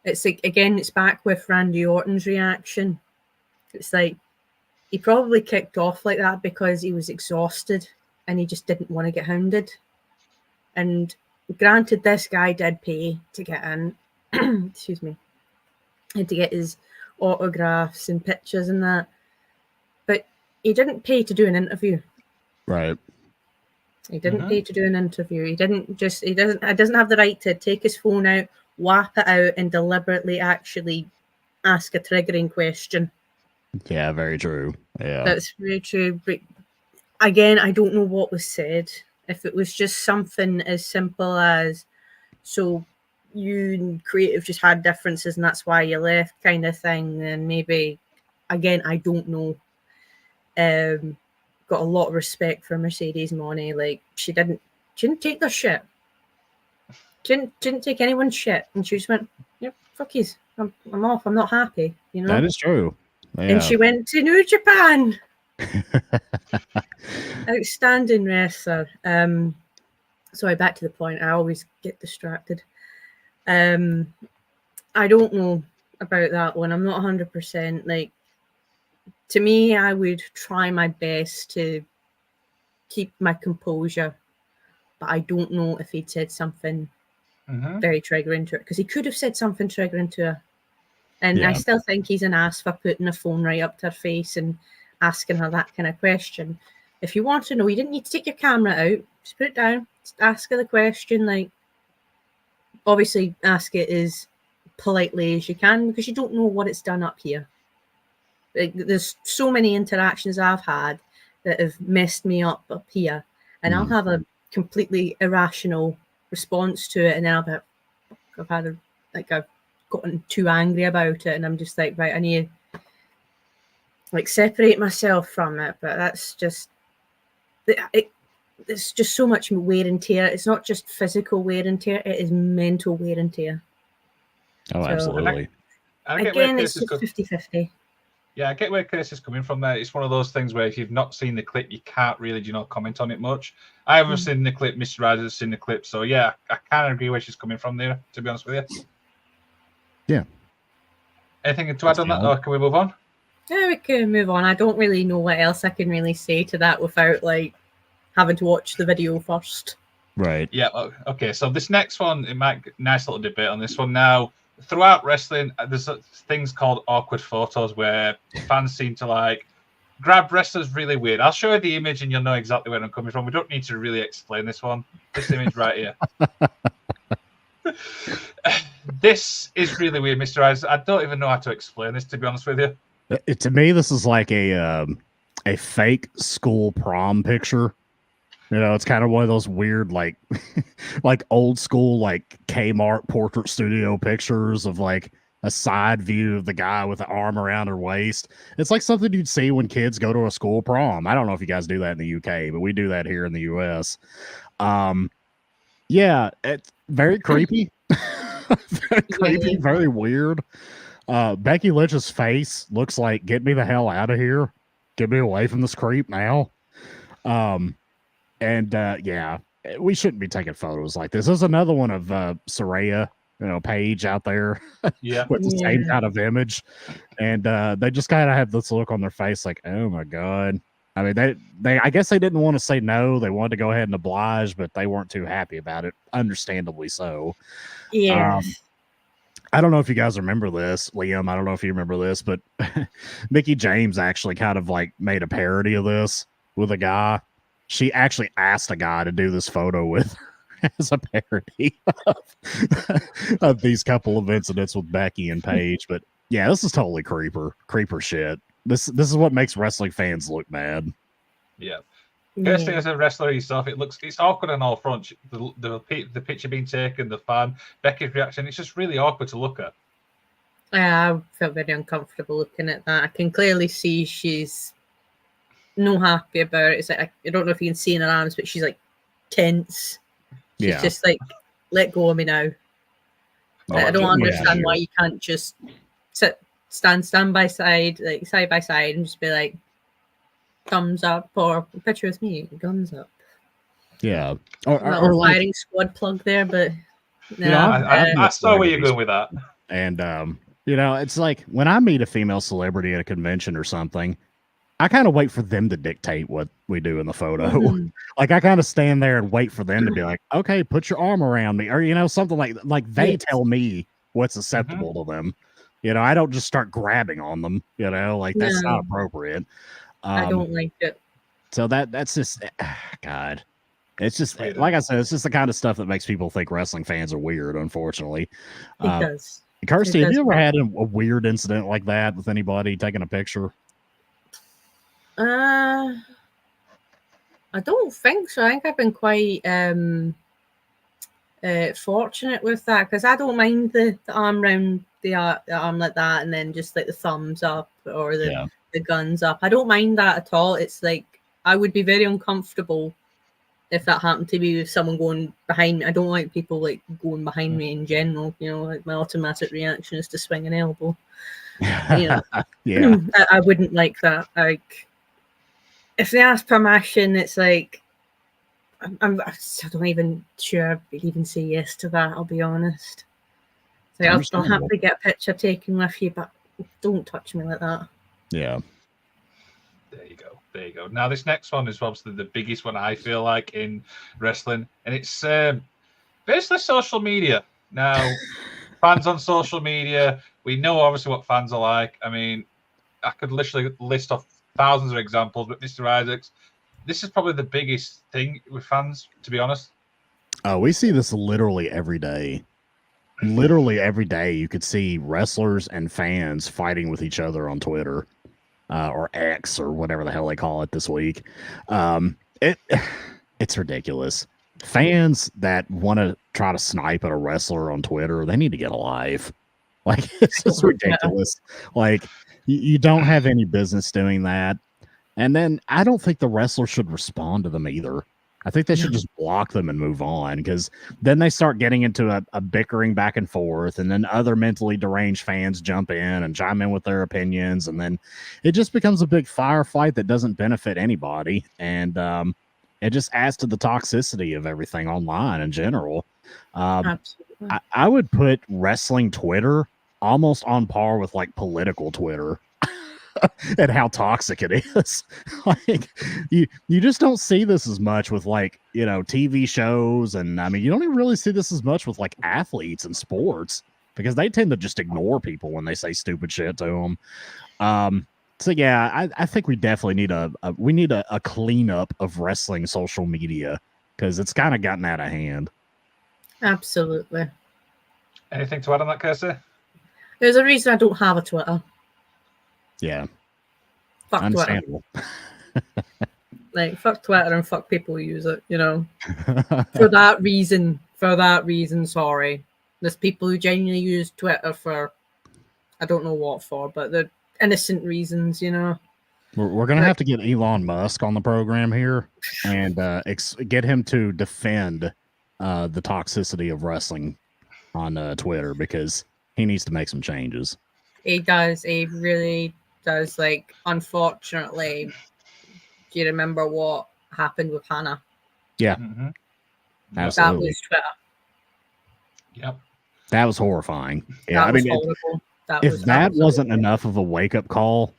It's like, again, it's back with Randy Orton's reaction. It's like, he probably kicked off like that because he was exhausted and he just didn't want to get hounded. And granted, this guy did pay to get in. Excuse me. And to get his autographs and pictures and that. But he didn't pay to do an interview. Right. He didn't pay to do an interview. He doesn't have the right to take his phone out, whap it out, and deliberately actually ask a triggering question. Yeah, very true. Yeah. That's very true. But again, I don't know what was said. If it was just something as simple as, so you and creative just had differences and that's why you left kind of thing, then maybe, again, I don't know. Got a lot of respect for Mercedes Moné. Like, she didn't take their shit. She didn't take anyone's shit. And she just went, yep, fuck yous. I'm off. I'm not happy. That is true. Yeah. And she went to New Japan. Outstanding wrestler. Sorry, back to the point. I always get distracted. I don't know about that one. I'm not 100%. Like, to me, I would try my best to keep my composure, but I don't know if he'd said something very triggering to her, because he could have said something triggering to her. And I still think he's an ass for putting a phone right up to her face and asking her that kind of question. If you want to know, you didn't need to take your camera out. Just put it down. Just ask her the question. Like, obviously, ask it as politely as you can, because you don't know what it's done up here. Like, there's so many interactions I've had that have messed me up here, and I'll have a completely irrational response to it, and then I've gotten too angry about it, and I'm just like, right, I need to like separate myself from it. But that's just it's just so much wear and tear. It's not just physical wear and tear, it is mental wear and tear. Oh, absolutely. Again, it's just 50-50. Yeah, I get where Kirsty is coming from there. It's one of those things where if you've not seen the clip, you can't really, comment on it much. I haven't seen the clip. Mr. Ryder has seen the clip. So, yeah, I kind of agree where she's coming from there, to be honest with you. Yeah. Anything to add on that, or can we move on? Yeah, we can move on. I don't really know what else I can really say to that without, like, having to watch the video first. Right. Yeah, okay. So this next one, it might nice little debate on this one now. Throughout wrestling, there's things called awkward photos where fans seem to like grab wrestlers really weird. I'll show you the image and you'll know exactly where I'm coming from. We don't need to really explain this one. This image right here. This is really weird, Mr. Eyes. I don't even know how to explain this, to be honest with you. To me, this is like a fake school prom picture. It's kind of one of those weird, like, like old school, like Kmart portrait studio pictures of like a side view of the guy with the arm around her waist. It's like something you'd see when kids go to a school prom. I don't know if you guys do that in the UK, but we do that here in the US. Yeah, it's very creepy. Very creepy, very weird. Becky Lynch's face looks like, get me the hell out of here. Get me away from this creep now. Yeah, we shouldn't be taking photos like this. There's another one of Soraya, Paige out there Yeah. with the same Yeah. kind of image, and they just kind of have this look on their face like, oh my god. I mean, they I guess they didn't want to say no. They wanted to go ahead and oblige, but they weren't too happy about it, understandably so. Yes. I don't know if you guys remember this, Liam. I don't know if you remember this, but Mickey James actually kind of like made a parody of this with a guy. She actually asked a guy to do this photo with her as a parody of these couple of incidents with Becky and Paige. But yeah, this is totally creeper shit. This is what makes wrestling fans look mad. Yeah. Kirsty, Yeah. as a wrestler yourself, it's awkward on all fronts. The picture being taken, the fan, Becky's reaction, it's just really awkward to look at. I felt very uncomfortable looking at that. I can clearly see she's no happy about it. It's like I don't know if you can see in her arms, but she's like tense. She's Yeah. just like, let go of me now. I don't understand why you can't just stand by side, like side by side, and just be like, thumbs up, or a picture with me, guns up. Yeah. Or like, firing squad plug there, but no. I saw where you're going with that. And it's like when I meet a female celebrity at a convention or something, I kind of wait for them to dictate what we do in the photo. Mm-hmm. Like I kind of stand there and wait for them to be like, okay, put your arm around me, or something like they tell me what's acceptable to them. I don't just start grabbing on them. Like that's not appropriate. I don't like it. So that's just God. It's just like I said, it's just the kind of stuff that makes people think wrestling fans are weird. Unfortunately, it does. Kirsty, have you ever had a weird incident like that with anybody taking a picture? I don't think so. I think I've been quite fortunate with that, because I don't mind the arm round the arm like that, and then just like the thumbs up or the guns up. I don't mind that at all. It's like I would be very uncomfortable if that happened to me with someone going behind me. I don't like people like going behind me in general. Like my automatic reaction is to swing an elbow. Yeah. I wouldn't like that. Like if they ask permission, it's like I'm still not even sure I'd even say yes to that. I'll be honest. So I'll have to get a picture taken with you, but don't touch me like that. Yeah. There you go. Now, this next one is obviously the biggest one I feel like in wrestling, and it's basically social media. Now, fans on social media, we know obviously what fans are like. I mean, I could literally list off thousands of examples, but Mr. Isaacs, this is probably the biggest thing with fans, to be honest. We see this literally every day. Literally every day, you could see wrestlers and fans fighting with each other on Twitter. Or X or whatever the hell they call it this week. It's ridiculous. Fans that want to try to snipe at a wrestler on Twitter, they need to get a life. Like, it's just ridiculous. Like, you don't have any business doing that. And then I don't think the wrestler should respond to them either. I think they should just block them and move on, because then they start getting into a bickering back and forth, and then other mentally deranged fans jump in and chime in with their opinions, and then it just becomes a big firefight that doesn't benefit anybody, and it just adds to the toxicity of everything online in general. Absolutely. I would put wrestling Twitter almost on par with like political Twitter. And how toxic it is. Like you just don't see this as much with like, TV shows. And I mean, you don't even really see this as much with like athletes and sports, because they tend to just ignore people when they say stupid shit to them. So yeah, I think we definitely need a cleanup of wrestling social media, because it's kind of gotten out of hand. Absolutely. Anything to add on that, Kirsty? There's a reason I don't have a Twitter. Yeah. Fuck Understandable. Twitter. Like, fuck Twitter and fuck people who use it, For that reason, sorry. There's people who genuinely use Twitter for, I don't know what for, but they're innocent reasons, We're going to have to get Elon Musk on the program here and get him to defend the toxicity of wrestling on Twitter, because he needs to make some changes. He does. He really does. Like, unfortunately, do you remember what happened with Hannah? Yeah. Mm-hmm. That Absolutely. was Twitter. Yep. That was horrifying. Yeah, That was horrible. If was that wasn't absolutely- enough of a wake-up call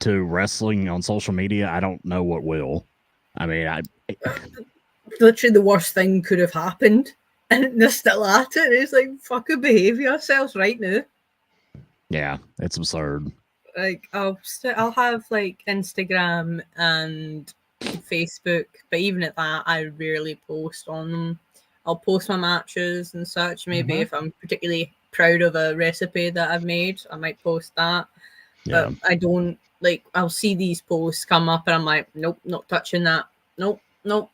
to wrestling on social media, I don't know what will. I mean, literally the worst thing could have happened, and they're still at it. It's like, fucking behave yourselves right now. yeah, it's absurd. Like, I'll have like Instagram and Facebook, but even at that, I rarely post on them. I'll post my matches and such. Maybe if I'm particularly proud of a recipe that I've made, I might post that. Yeah. But I don't, like, I'll see these posts come up and I'm like, nope, not touching that. Nope,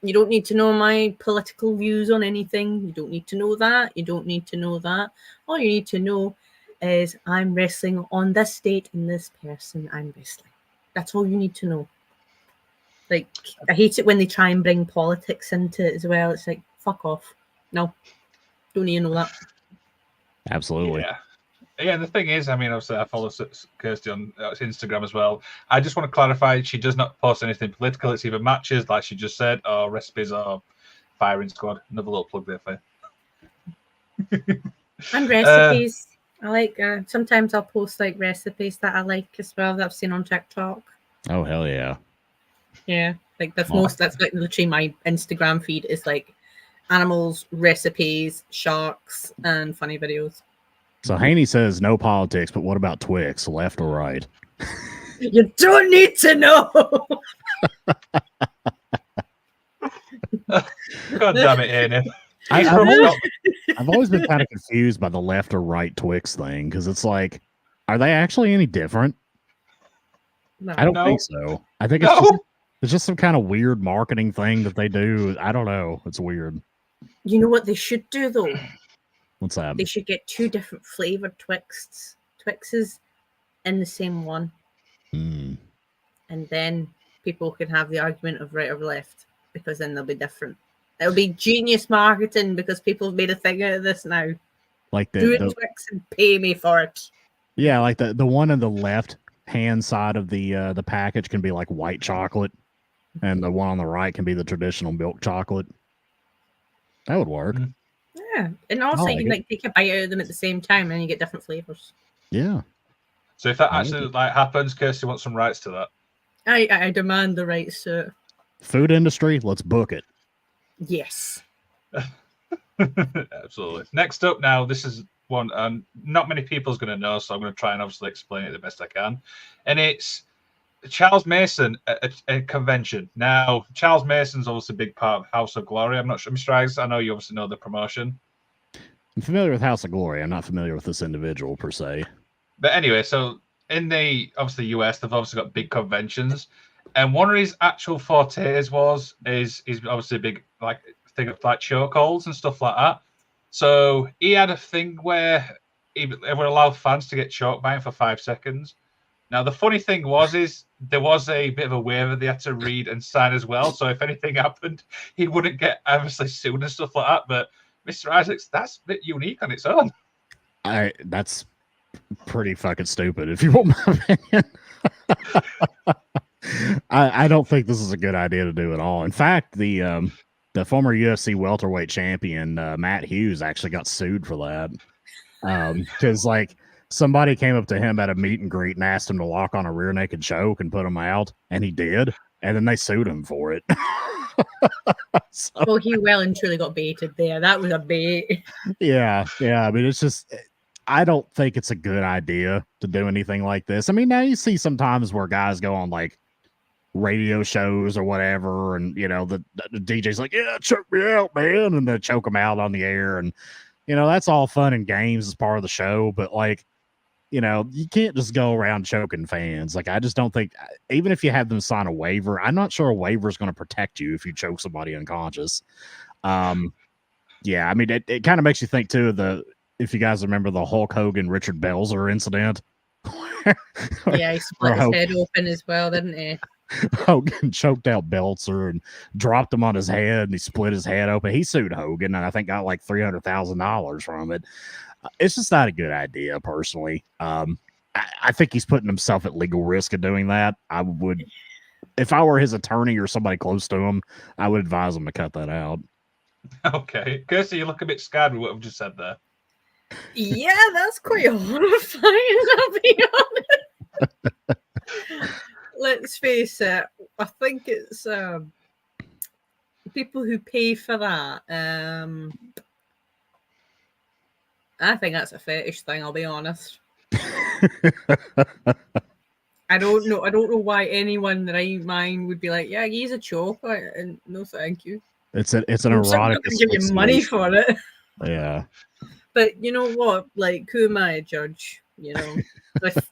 you don't need to know my political views on anything. You don't need to know that. You don't need to know that. All you need to know is I'm wrestling on this date and this person I'm wrestling. That's all you need to know. Like, I hate it when they try and bring politics into it as well. It's like, fuck off. No, don't need to know that. Absolutely. Yeah. Yeah, and the thing is, I mean, obviously, I follow Kirsty on Instagram as well. I just want to clarify, she does not post anything political. It's either matches, like she just said, or recipes, or firing squad. Another little plug there for you. And recipes. I like, sometimes I'll post like recipes that I like as well that I've seen on TikTok. Oh, hell yeah. Yeah, like that's Oh. that's like literally my Instagram feed is like animals, recipes, sharks, and funny videos. So Haney says no politics, but what about Twix, left or right? You don't need to know. God damn it, Annie. I've always been kind of confused by the left or right Twix thing because it's like, are they actually any different? No. I don't No. think so. I think it's just some kind of weird marketing thing that they do. I don't know. It's weird. You know what they should do though? What's that? They should get 2 different flavored Twixes in the same one, Mm. and then people can have the argument of right or left because then they'll be different. It'll be genius marketing because people have made a thing out of this now. Like Do it the Twix and pay me for it. yeah, like the one on the left hand side of the package can be like white chocolate, and the one on the right can be the traditional milk chocolate. That would work. Mhm. Yeah, and also I you like can like take a bite out of them at the same time, and you get different flavors. Yeah. So if that I like actually it. like happens, Kirsty wants some rights to that. I demand the rights to it. Food industry, let's book it. Yes. Absolutely. Next up now, this is one not many people's going to know, so I'm going to try and obviously explain it the best I can. And it's Charles Mason at a convention. Now, Charles Mason's obviously a big part of House of Glory. I'm not sure, Mr. Iggs, I know you obviously know the promotion. I'm familiar with House of Glory. I'm not familiar with this individual per se. But anyway, so in the obviously US, they've obviously got big conventions, and one of his actual fortes is obviously a big like thing of like chokeholds and stuff like that. So he had a thing where he would allow fans to get choked by him for 5 seconds. Now the funny thing is there was a bit of a waiver they had to read and sign as well. So if anything happened, he wouldn't get obviously sued and stuff like that. But Mr. Isaacs, that's a bit unique on its own. That's pretty fucking stupid, if you want my opinion. I don't think this is a good idea to do at all. In fact, the former UFC welterweight champion Matt Hughes actually got sued for that because like somebody came up to him at a meet and greet and asked him to lock on a rear naked choke and put him out, and he did, and then they sued him for it. So, Well, he well and truly got baited there. That was a bait. yeah. I mean, it's just, I don't think it's a good idea to do anything like this. I mean, now you see sometimes where guys go on like radio shows or whatever, and you know the DJ's like, "Yeah, choke me out, man," and they choke them out on the air, and you know that's all fun and games as part of the show. But like, you know, you can't just go around choking fans. Like, I just don't think, even if you have them sign a waiver, I'm not sure a waiver is going to protect you if you choke somebody unconscious. Yeah, I mean, it kind of makes you think too of if you guys remember the Hulk Hogan Richard Belzer incident. Yeah, he split his head open as well, didn't he? Hogan choked out Belzer and dropped him on his head, and he split his head open. He sued Hogan, and I think got like $300,000 from it. It's just not a good idea, personally. I think he's putting himself at legal risk of doing that. I would, if I were his attorney or somebody close to him, I would advise him to cut that out. Okay. Kirsty, you look a bit scared with what I've just said there. Yeah, that's quite horrifying, I'll be honest. Let's face it, I think it's people who pay for that. I think that's a fetish thing, I'll be honest. I don't know why anyone in the right mind would be like, yeah, he's a choke. And no, thank you. It's an I'm certainly erotic not going to give you money for it. Yeah. But you know what? Like, who am I to judge? You know, if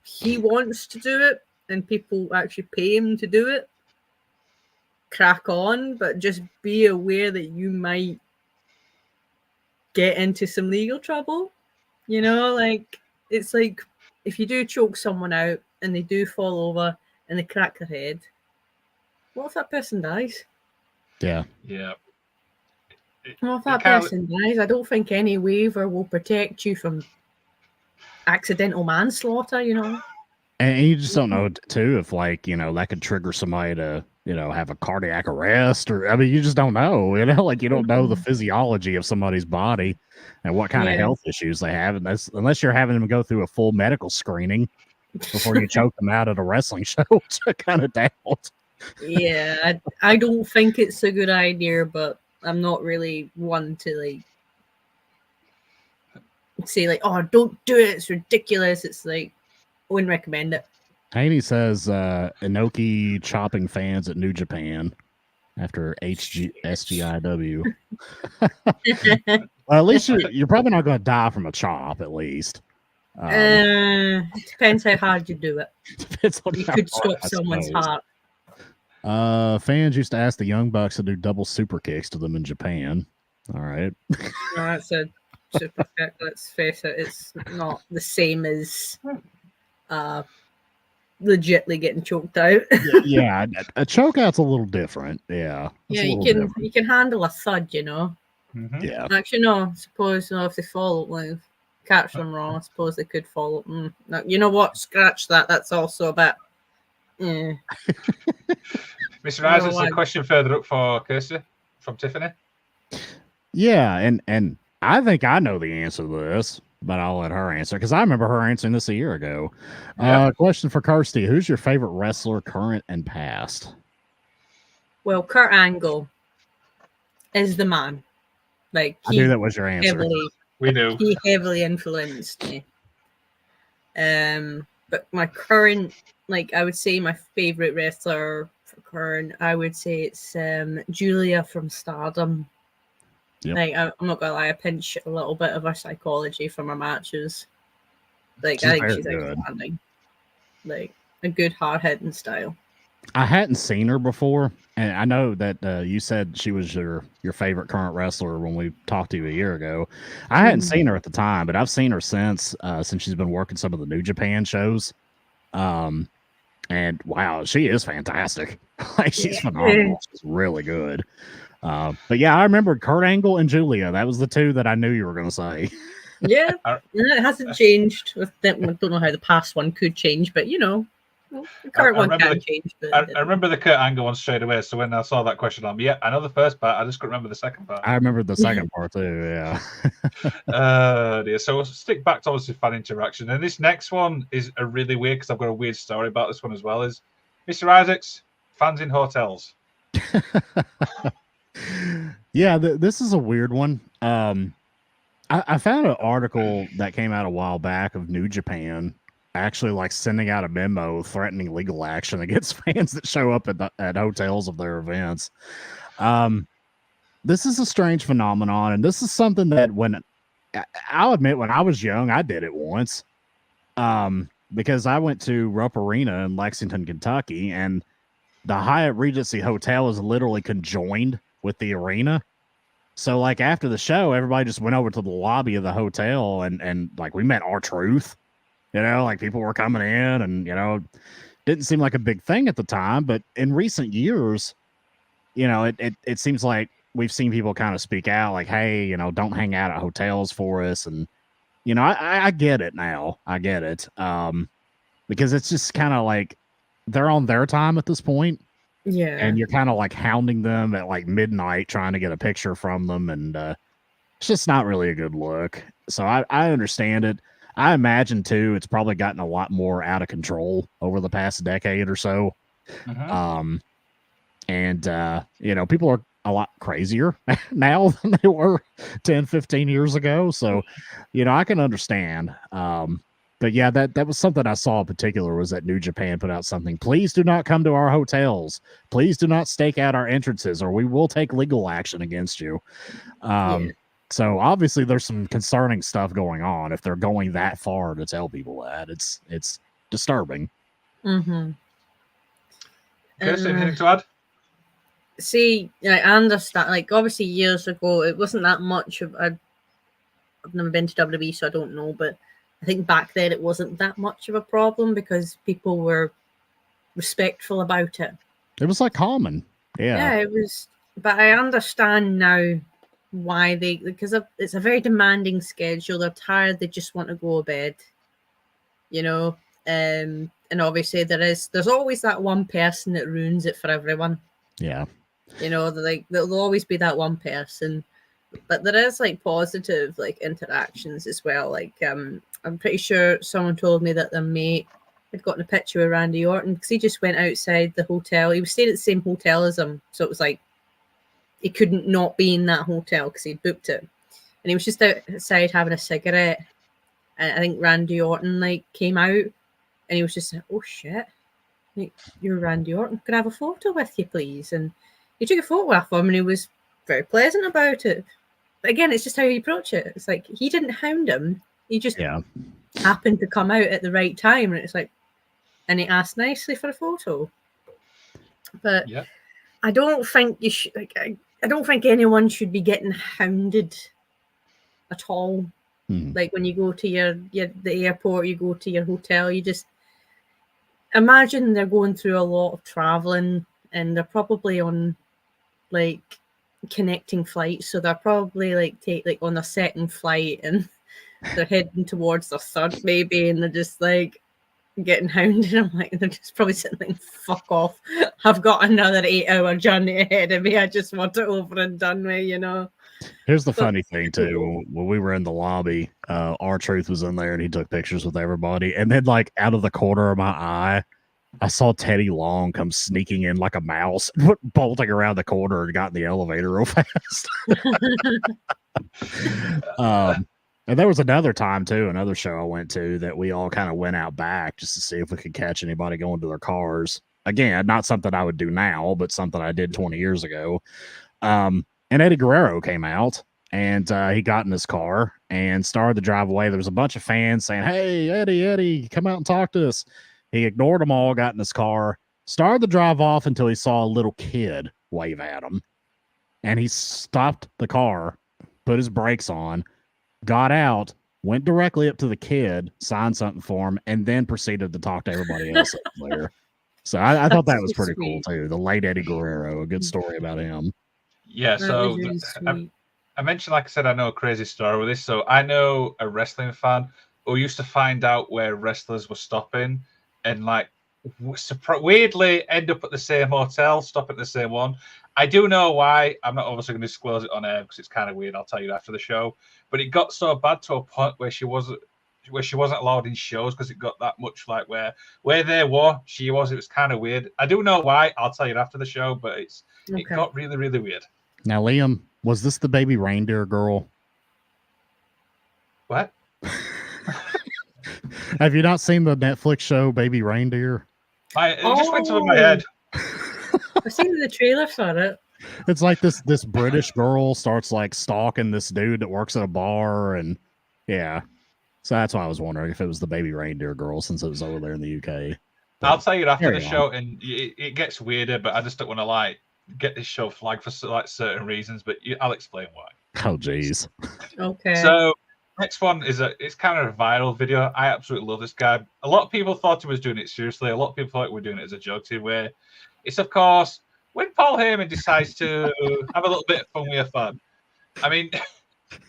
he wants to do it and people actually pay him to do it, crack on. But just be aware that you might get into some legal trouble. You know, like, it's like if you do choke someone out and they do fall over and they crack their head, what if that person dies? Yeah. Yeah. Well, if that person dies, I don't think any waiver will protect you from accidental manslaughter, you know? And you just don't know, too, if, like, you know, that could trigger somebody to, you know, have a cardiac arrest or, I mean, you just don't know, you know? Like, you don't know the physiology of somebody's body and what kind of health issues they have. And that's, unless you're having them go through a full medical screening before you choke them out at a wrestling show, which I kind of doubt. Yeah, I don't think it's a good idea, but I'm not really one to like say like, oh, don't do it. It's ridiculous. It's like, I wouldn't recommend it. Haney says Inoki chopping fans at New Japan after SGIW. Well, at least you're probably not going to die from a chop, at least. It depends how hard you do it. Depends on You how could hard, stop I someone's suppose. heart. Fans used to ask the Young Bucks to do double super kicks to them in Japan. All right. No, that's a super kick. Let's face it, it's not the same as legitly getting choked out. Yeah, a chokeout's a little different. Yeah. Yeah, you can handle a thud, you know. Mm-hmm. Yeah. Actually, no. Suppose if they fall, like, catch them wrong, I suppose they could fall. No, you know what? Scratch that. That's also a bit. Mr. Isaacs, a question further up for Kirsty from Tiffany. Yeah, and I think I know the answer to this, but I'll let her answer because I remember her answering this a year ago. Yeah. Question for Kirsty: who's your favorite wrestler, current and past? Well, Kurt Angle is the man. Like, I knew that was your answer. We knew. He heavily influenced me. But my current, like, I would say my favorite wrestler for current, I would say it's Julia from Stardom. Yep. Like, I'm not gonna lie, I pinch a little bit of her psychology from her matches. Like, She's I think very she's good. outstanding. Like, a good hard hitting style. I hadn't seen her before, and I know that you said she was your favorite current wrestler when we talked to you a year ago. I hadn't seen her at the time, but I've seen her since she's been working some of the New Japan shows. And wow, she is fantastic. Like, she's phenomenal. She's really good. But yeah, I remember Kurt Angle and Julia. That was the two that I knew you were going to say. Yeah, it hasn't changed. I don't know how the past one could change, but you know, the current one can change. But I remember the Kurt Angle one straight away. So when I saw that question, I'm I know the first part. I just couldn't remember the second part. I remember the second part too. Yeah. Dear. So we'll stick back to obviously fan interaction, and this next one is a really weird because I've got a weird story about this one as well. Is Mr. Isaacs, fans in hotels? Yeah, this is a weird one. I found an article that came out a while back of New Japan actually like sending out a memo threatening legal action against fans that show up at hotels of their events. This is a strange phenomenon, and this is something that I'll admit when I was young, I did it once. Because I went to Rupp Arena in Lexington, Kentucky, and the Hyatt Regency Hotel is literally conjoined with the arena. So like after the show, everybody just went over to the lobby of the hotel and like we met R-Truth, you know, like people were coming in and, you know, didn't seem like a big thing at the time, but in recent years, you know, it seems like we've seen people kind of speak out like, hey, you know, don't hang out at hotels for us. And, you know, I get it now. I get it. Because it's just kind of like they're on their time at this point. Yeah. and you're kind of like hounding them at like midnight trying to get a picture from them, and it's just not really a good look. So I understand it. I imagine too it's probably gotten a lot more out of control over the past decade or so. Mhm. And people are a lot crazier now than they were 10, 15 years ago. So, I can understand. But yeah, that was something I saw in particular, was that New Japan put out something. Please do not come to our hotels. Please do not stake out our entrances, or we will take legal action against you. Yeah. So obviously there's some concerning stuff going on if they're going that far to tell people that. It's disturbing. Mm-hmm. Kirsty, anything to add? See, I understand. Like, obviously, years ago, it wasn't that much of. I've never been to WWE, so I don't know. But I think back then it wasn't that much of a problem because people were respectful about it. It was like common. Yeah, it was. But I understand now why because it's a very demanding schedule. They're tired. They just want to go to bed. And obviously there's always that one person that ruins it for everyone. Yeah. There'll always be that one person, but there is like positive like interactions as well. Like I'm pretty sure someone told me that their mate had gotten a picture with Randy Orton because he just went outside the hotel. He was staying at the same hotel as him, so it was like he couldn't not be in that hotel because he'd booked it, and he was just outside having a cigarette. And I think Randy Orton like came out, and he was just like, "Oh shit, like, you're Randy Orton. Can I have a photo with you, please?" And he took a photo with him, and he was very pleasant about it. But again, it's just how you approach it. It's like he didn't hound him; he just happened to come out at the right time, and it's like, and he asked nicely for a photo. But I don't think you should. Like, I don't think anyone should be getting hounded at all. Like when you go to the airport, you go to your hotel, you just imagine they're going through a lot of traveling, and they're probably on like connecting flights, so they're probably like on a second flight, and they're heading towards their third maybe, and they're just like getting hounded. I'm like, they're just probably sitting like, fuck off, I've got another 8-hour journey ahead of me, I just want it over and done with. Here's the funny thing too. When we were in the lobby, R-Truth was in there and he took pictures with everybody. And then like out of the corner of my eye, I saw Teddy Long come sneaking in like a mouse, bolting around the corner and got in the elevator real fast. And there was another time too, another show I went to that we all kind of went out back just to see if we could catch anybody going to their cars. Again, not something I would do now, but something I did 20 years ago. And Eddie Guerrero came out, and he got in his car and started to drive away. There was a bunch of fans saying, "Hey, Eddie, come out and talk to us." He ignored them all, got in his car, started to drive off until he saw a little kid wave at him. And he stopped the car, put his brakes on, got out, went directly up to the kid, signed something for him, and then proceeded to talk to everybody else there. So I thought that was pretty cool, too. The late Eddie Guerrero, a good story about him. Yeah, so I mentioned, like I said, I know a crazy story with this. So I know a wrestling fan who used to find out where wrestlers were stopping and like weirdly end up at the same hotel, stop at the same one. I do know why. I'm not obviously going to disclose it on air because it's kind of weird. I'll tell you after the show. But it got so bad to a point where she wasn't allowed in shows because it got that much like where they were, she was. It was kind of weird. I do know why. I'll tell you after the show, but it got really, really weird. Now, Liam, was this the baby reindeer girl? What? Have you not seen the Netflix show Baby Reindeer? It just went over my head. I've seen the trailer for it. It's like this British girl starts like stalking this dude that works at a bar, and yeah. So that's why I was wondering if it was the Baby Reindeer girl since it was over there in the UK. But I'll tell you after the show, and it gets weirder, but I just don't want to like get this show flagged for like certain reasons, but I'll explain why. Oh, geez. Okay. So next one is it's kind of a viral video. I absolutely love this guy. A lot of people thought he was doing it seriously. A lot of people thought we were doing it as a joke too, where it's of course when Paul Heyman decides to have a little bit of fun with a fan. I mean,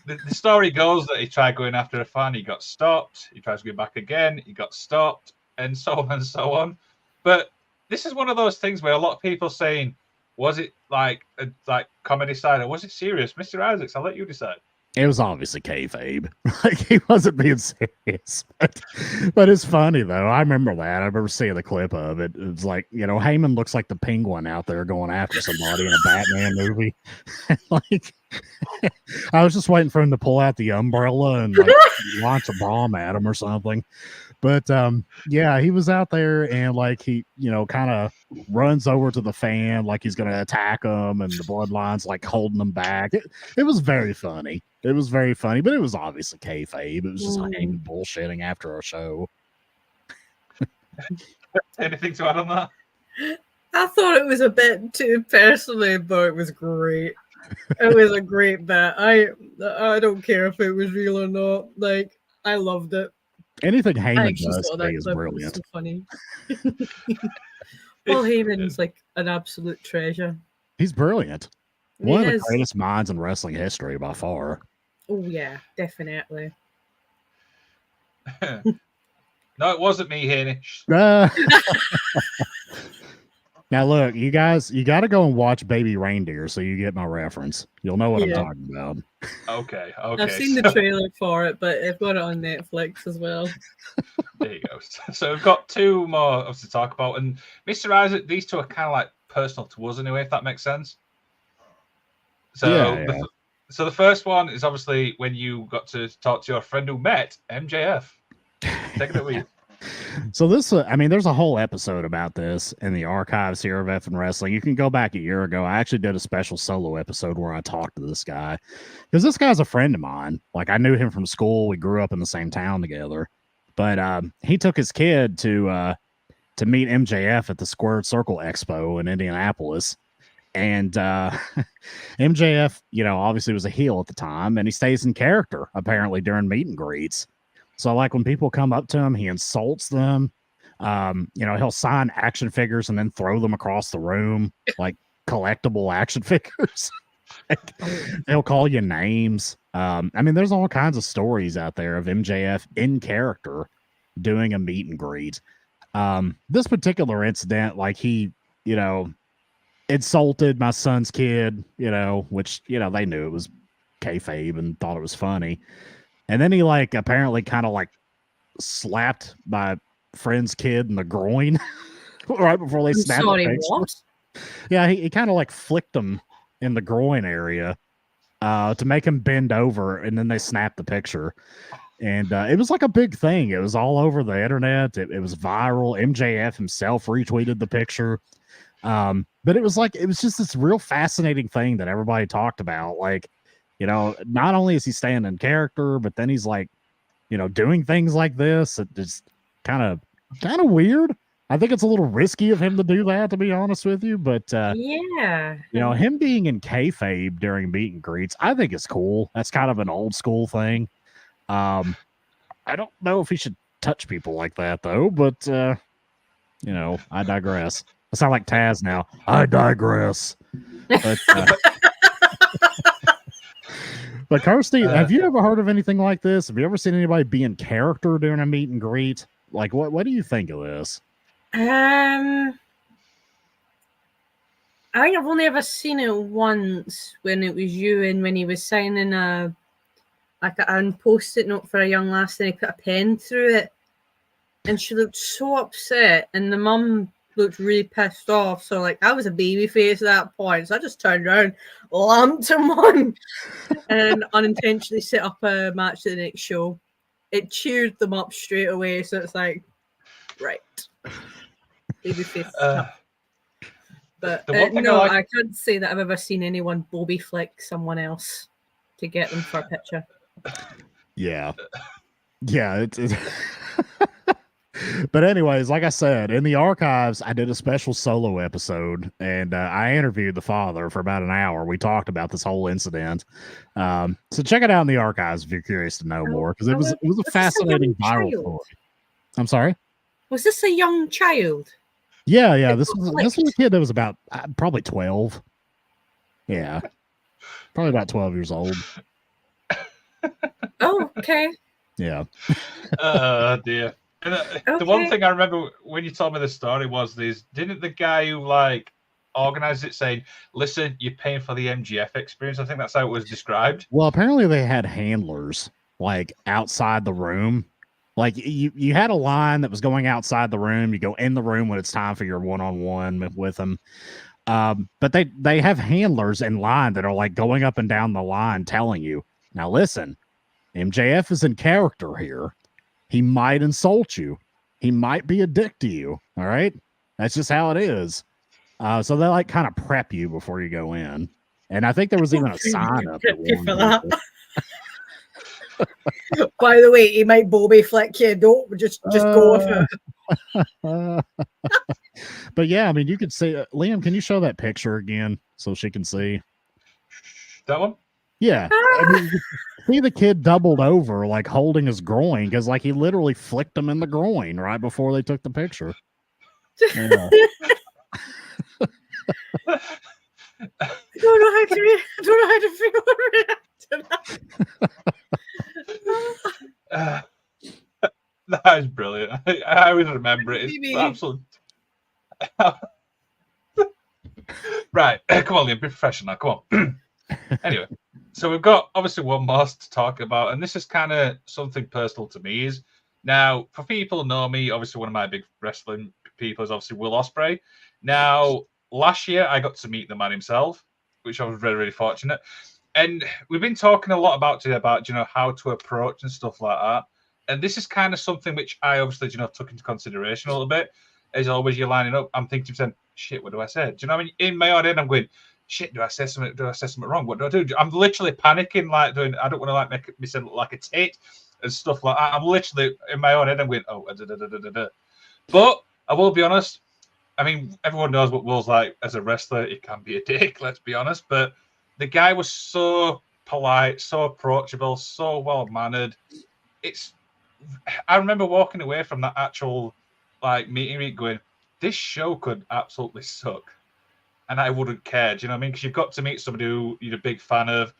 the story goes that he tried going after a fan, he got stopped. He tries to go back again, he got stopped, and so on and so on. But this is one of those things where a lot of people saying, was it like a comedy side or was it serious? Mr. Isaacs, I'll let you decide. It was obviously kayfabe. Like, he wasn't being serious. But it's funny, though. I remember that. I remember seeing the clip of it. It's like, Heyman looks like the Penguin out there going after somebody in a Batman movie. Like, I was just waiting for him to pull out the umbrella and like launch a bomb at him or something. But yeah, he was out there and like he, kind of runs over to the fan like he's going to attack him, and the Bloodline's like holding him back. It was very funny. It was very funny, but it was obviously kayfabe. It was just Heyman bullshitting after a show. Anything to add on that? I thought it was a bit too personally, but it was great. It was a great bit. I don't care if it was real or not. Like, I loved it. Anything Heyman actually does saw today that is clip. It brilliant. was so funny. Well, Heyman's like an absolute treasure. He's brilliant. He One of the is. greatest minds in wrestling history by far. Oh yeah, definitely. No, it wasn't me, Haney. Now look, you guys, you got to go and watch Baby Reindeer so you get my reference. You'll know what I'm Yeah. talking about. Okay. I've seen the trailer for it, but I've got it on Netflix as well. There you go. So we've got two more of us to talk about. And Mr. Isaac, these two are kind of like personal to us anyway, if that makes sense. So, Yeah. So the first one is obviously when you got to talk to your friend who met MJF. Take it away. So this, there's a whole episode about this in the archives here of Effing Wrestling. You can go back a year ago. I actually did a special solo episode where I talked to this guy because this guy's a friend of mine. Like, I knew him from school. We grew up in the same town together. But he took his kid to meet MJF at the Squared Circle Expo in Indianapolis. And MJF, obviously was a heel at the time, and he stays in character apparently during meet and greets. So like when people come up to him, he insults them. He'll sign action figures and then throw them across the room, like collectible action figures. He'll call you names. There's all kinds of stories out there of MJF in character doing a meet and greet. This particular incident, like he, insulted my son's kid, which, they knew it was kayfabe and thought it was funny. And then he apparently kind of slapped my friend's kid in the groin right before they snapped the picture. What? Yeah, he kind of flicked him in the groin area to make him bend over, and then they snapped the picture. And it was like a big thing. It was all over the internet. It was viral. MJF himself retweeted the picture. But it was just this real fascinating thing that everybody talked about. Not only is he staying in character, but then he's doing things like this. It just kind of weird. I think it's a little risky of him to do that, to be honest with you. But yeah, him being in kayfabe during meet and greets, I think it's cool. That's kind of an old school thing. I don't know if he should touch people like that though, but I digress. I sound like Taz now. I digress. But, but Kirsty, have you ever heard of anything like this? Have you ever seen anybody be in character during a meet and greet? Like, what do you think of this? I think I've only ever seen it once when it was you and when he was signing a post-it note for a young lass and he put a pen through it and she looked so upset and the mum looked really pissed off. So I was a baby face at that point, so I just turned around, lamped him on and unintentionally set up a match to the next show. It cheered them up straight away, so it's right, baby face. But no, I can't say that I've ever seen anyone bobby flick someone else to get them for a picture. Yeah, it's But anyways, like I said, in the archives, I did a special solo episode, and I interviewed the father for about an hour. We talked about this whole incident. So check it out in the archives if you're curious to know more, because it was a fascinating viral story. I'm sorry? Was this a young child? Yeah. This was a kid that was about probably 12. Yeah. Probably about 12 years old. Oh, okay. Yeah. Dear. And the Okay. one thing I remember when you told me the story was this: didn't the guy who like organized it saying, "Listen, you're paying for the MGF experience"? I think that's how it was described. Well, apparently they had handlers like outside the room. Like you had a line that was going outside the room. You go in the room when it's time for your one-on-one with them. But they have handlers in line that are like going up and down the line telling you, now listen, MJF is in character here. He might insult you. He might be a dick to you. All right. That's just how it is. So they like kind of prep you before you go in. And I think there was even a sign up. Prep you for that. By the way, he might Bobby flick you. Don't just go with it. But yeah, I mean, you could see Liam. Can you show that picture again so she can see that one? Yeah, I mean, you see the kid doubled over, like holding his groin, because like he literally flicked him in the groin right before they took the picture. Yeah. I don't know how to feel react to that. That is brilliant. I always remember it. It's absolute. Right, come on, Liam, be professional. Come on. Anyway, so we've got obviously one more to talk about, and this is kind of something personal to me. Is now for people who know me, obviously one of my big wrestling people is obviously Will Ospreay. Now, last year I got to meet the man himself, which I was very, really fortunate. And we've been talking a lot about today about how to approach and stuff like that. And this is kind of something which I obviously took into consideration a little bit. As always, you're lining up. I'm thinking to myself, shit, what do I say? Do you know what I mean? In my own head, I'm going, shit, do I say something? Do I say something wrong? What do I do? I'm literally panicking, like doing. I don't want to like make myself look like a tit and stuff like that. I'm literally in my own head. I'm going, oh, But I will be honest. I mean, everyone knows what Will's like as a wrestler. He can be a dick. Let's be honest. But the guy was so polite, so approachable, so well mannered. I remember walking away from that actual meeting going, this show could absolutely suck. And I wouldn't care. Do you know what I mean? Because you've got to meet somebody who you're a big fan of.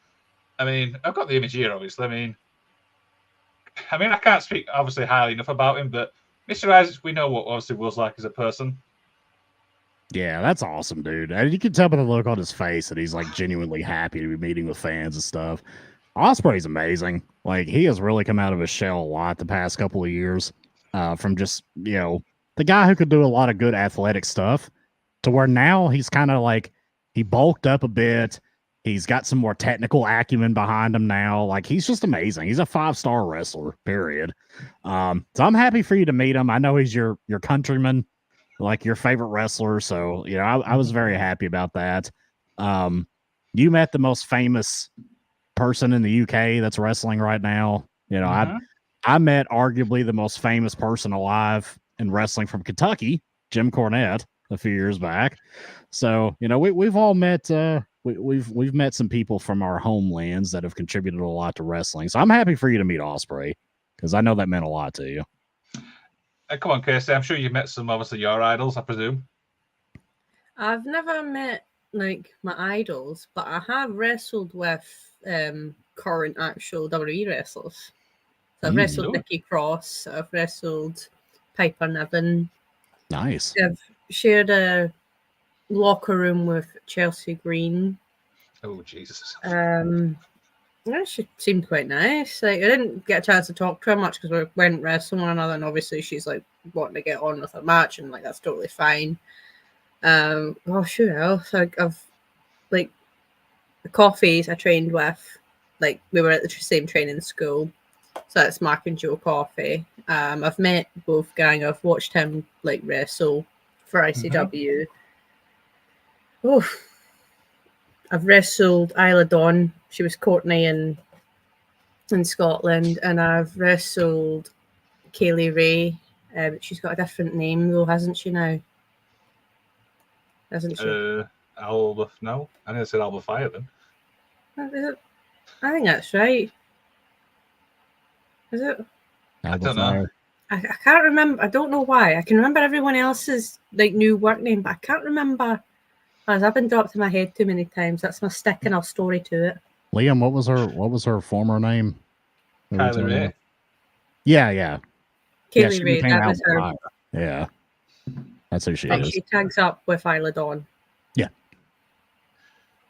I mean, I've got the image here, obviously. I mean, I can't speak obviously highly enough about him, but Mr. Isaacs, we know what obviously Will's like as a person. Yeah, that's awesome, dude. And you can tell by the look on his face that he's like genuinely happy to be meeting with fans and stuff. Ospreay's amazing. Like, he has really come out of his shell a lot the past couple of years. From just, the guy who could do a lot of good athletic stuff to where now he's kind of like, he bulked up a bit. He's got some more technical acumen behind him now. Like, he's just amazing. He's a 5-star wrestler, period. So I'm happy for you to meet him. I know he's your countryman, like your favorite wrestler. So, I was very happy about that. You met the most famous person in the UK that's wrestling right now. I met arguably the most famous person alive in wrestling from Kentucky, Jim Cornette, a few years back. So, we've all met we've met some people from our homelands that have contributed a lot to wrestling. So I'm happy for you to meet Ospreay, because I know that meant a lot to you. Come on, Kirsty. I'm sure you've met some, obviously, your idols, I presume. I've never met like my idols, but I have wrestled with current actual WWE wrestlers. So I've wrestled Nikki Cross. I've wrestled Piper Niven. Nice. I've shared a locker room with Chelsea Green. Oh, Jesus. She seemed quite nice. Like, I didn't get a chance to talk to her much because we weren't wrestling one another, and obviously she's like wanting to get on with her match, and like that's totally fine. Who else? I've like the Coffees I trained with. Like, we were at the same training school, so that's Mark and Joe Coffey. I've met Wolfgang. I've watched him like wrestle for ICW. Oh, I've wrestled Isla Dawn. She was Courtney in Scotland, and I've wrestled Kaylee Ray. She's got a different name though, hasn't she now? Hasn't she? Alba, no, I didn't say Alba Fire then. Is it? I think that's right. Is it? I don't know. I can't remember. I don't know why. I can remember everyone else's like new work name, but I can't remember. As I've been dropped in my head too many times. That's my stick and I'll story to it. Liam, what was her former name? Kylie Ray. Yeah. Yeah, Kaylee she Ray, became that Al was her. Mariah. Yeah, that's who she And is. she tags up with Isla Dawn. Yeah.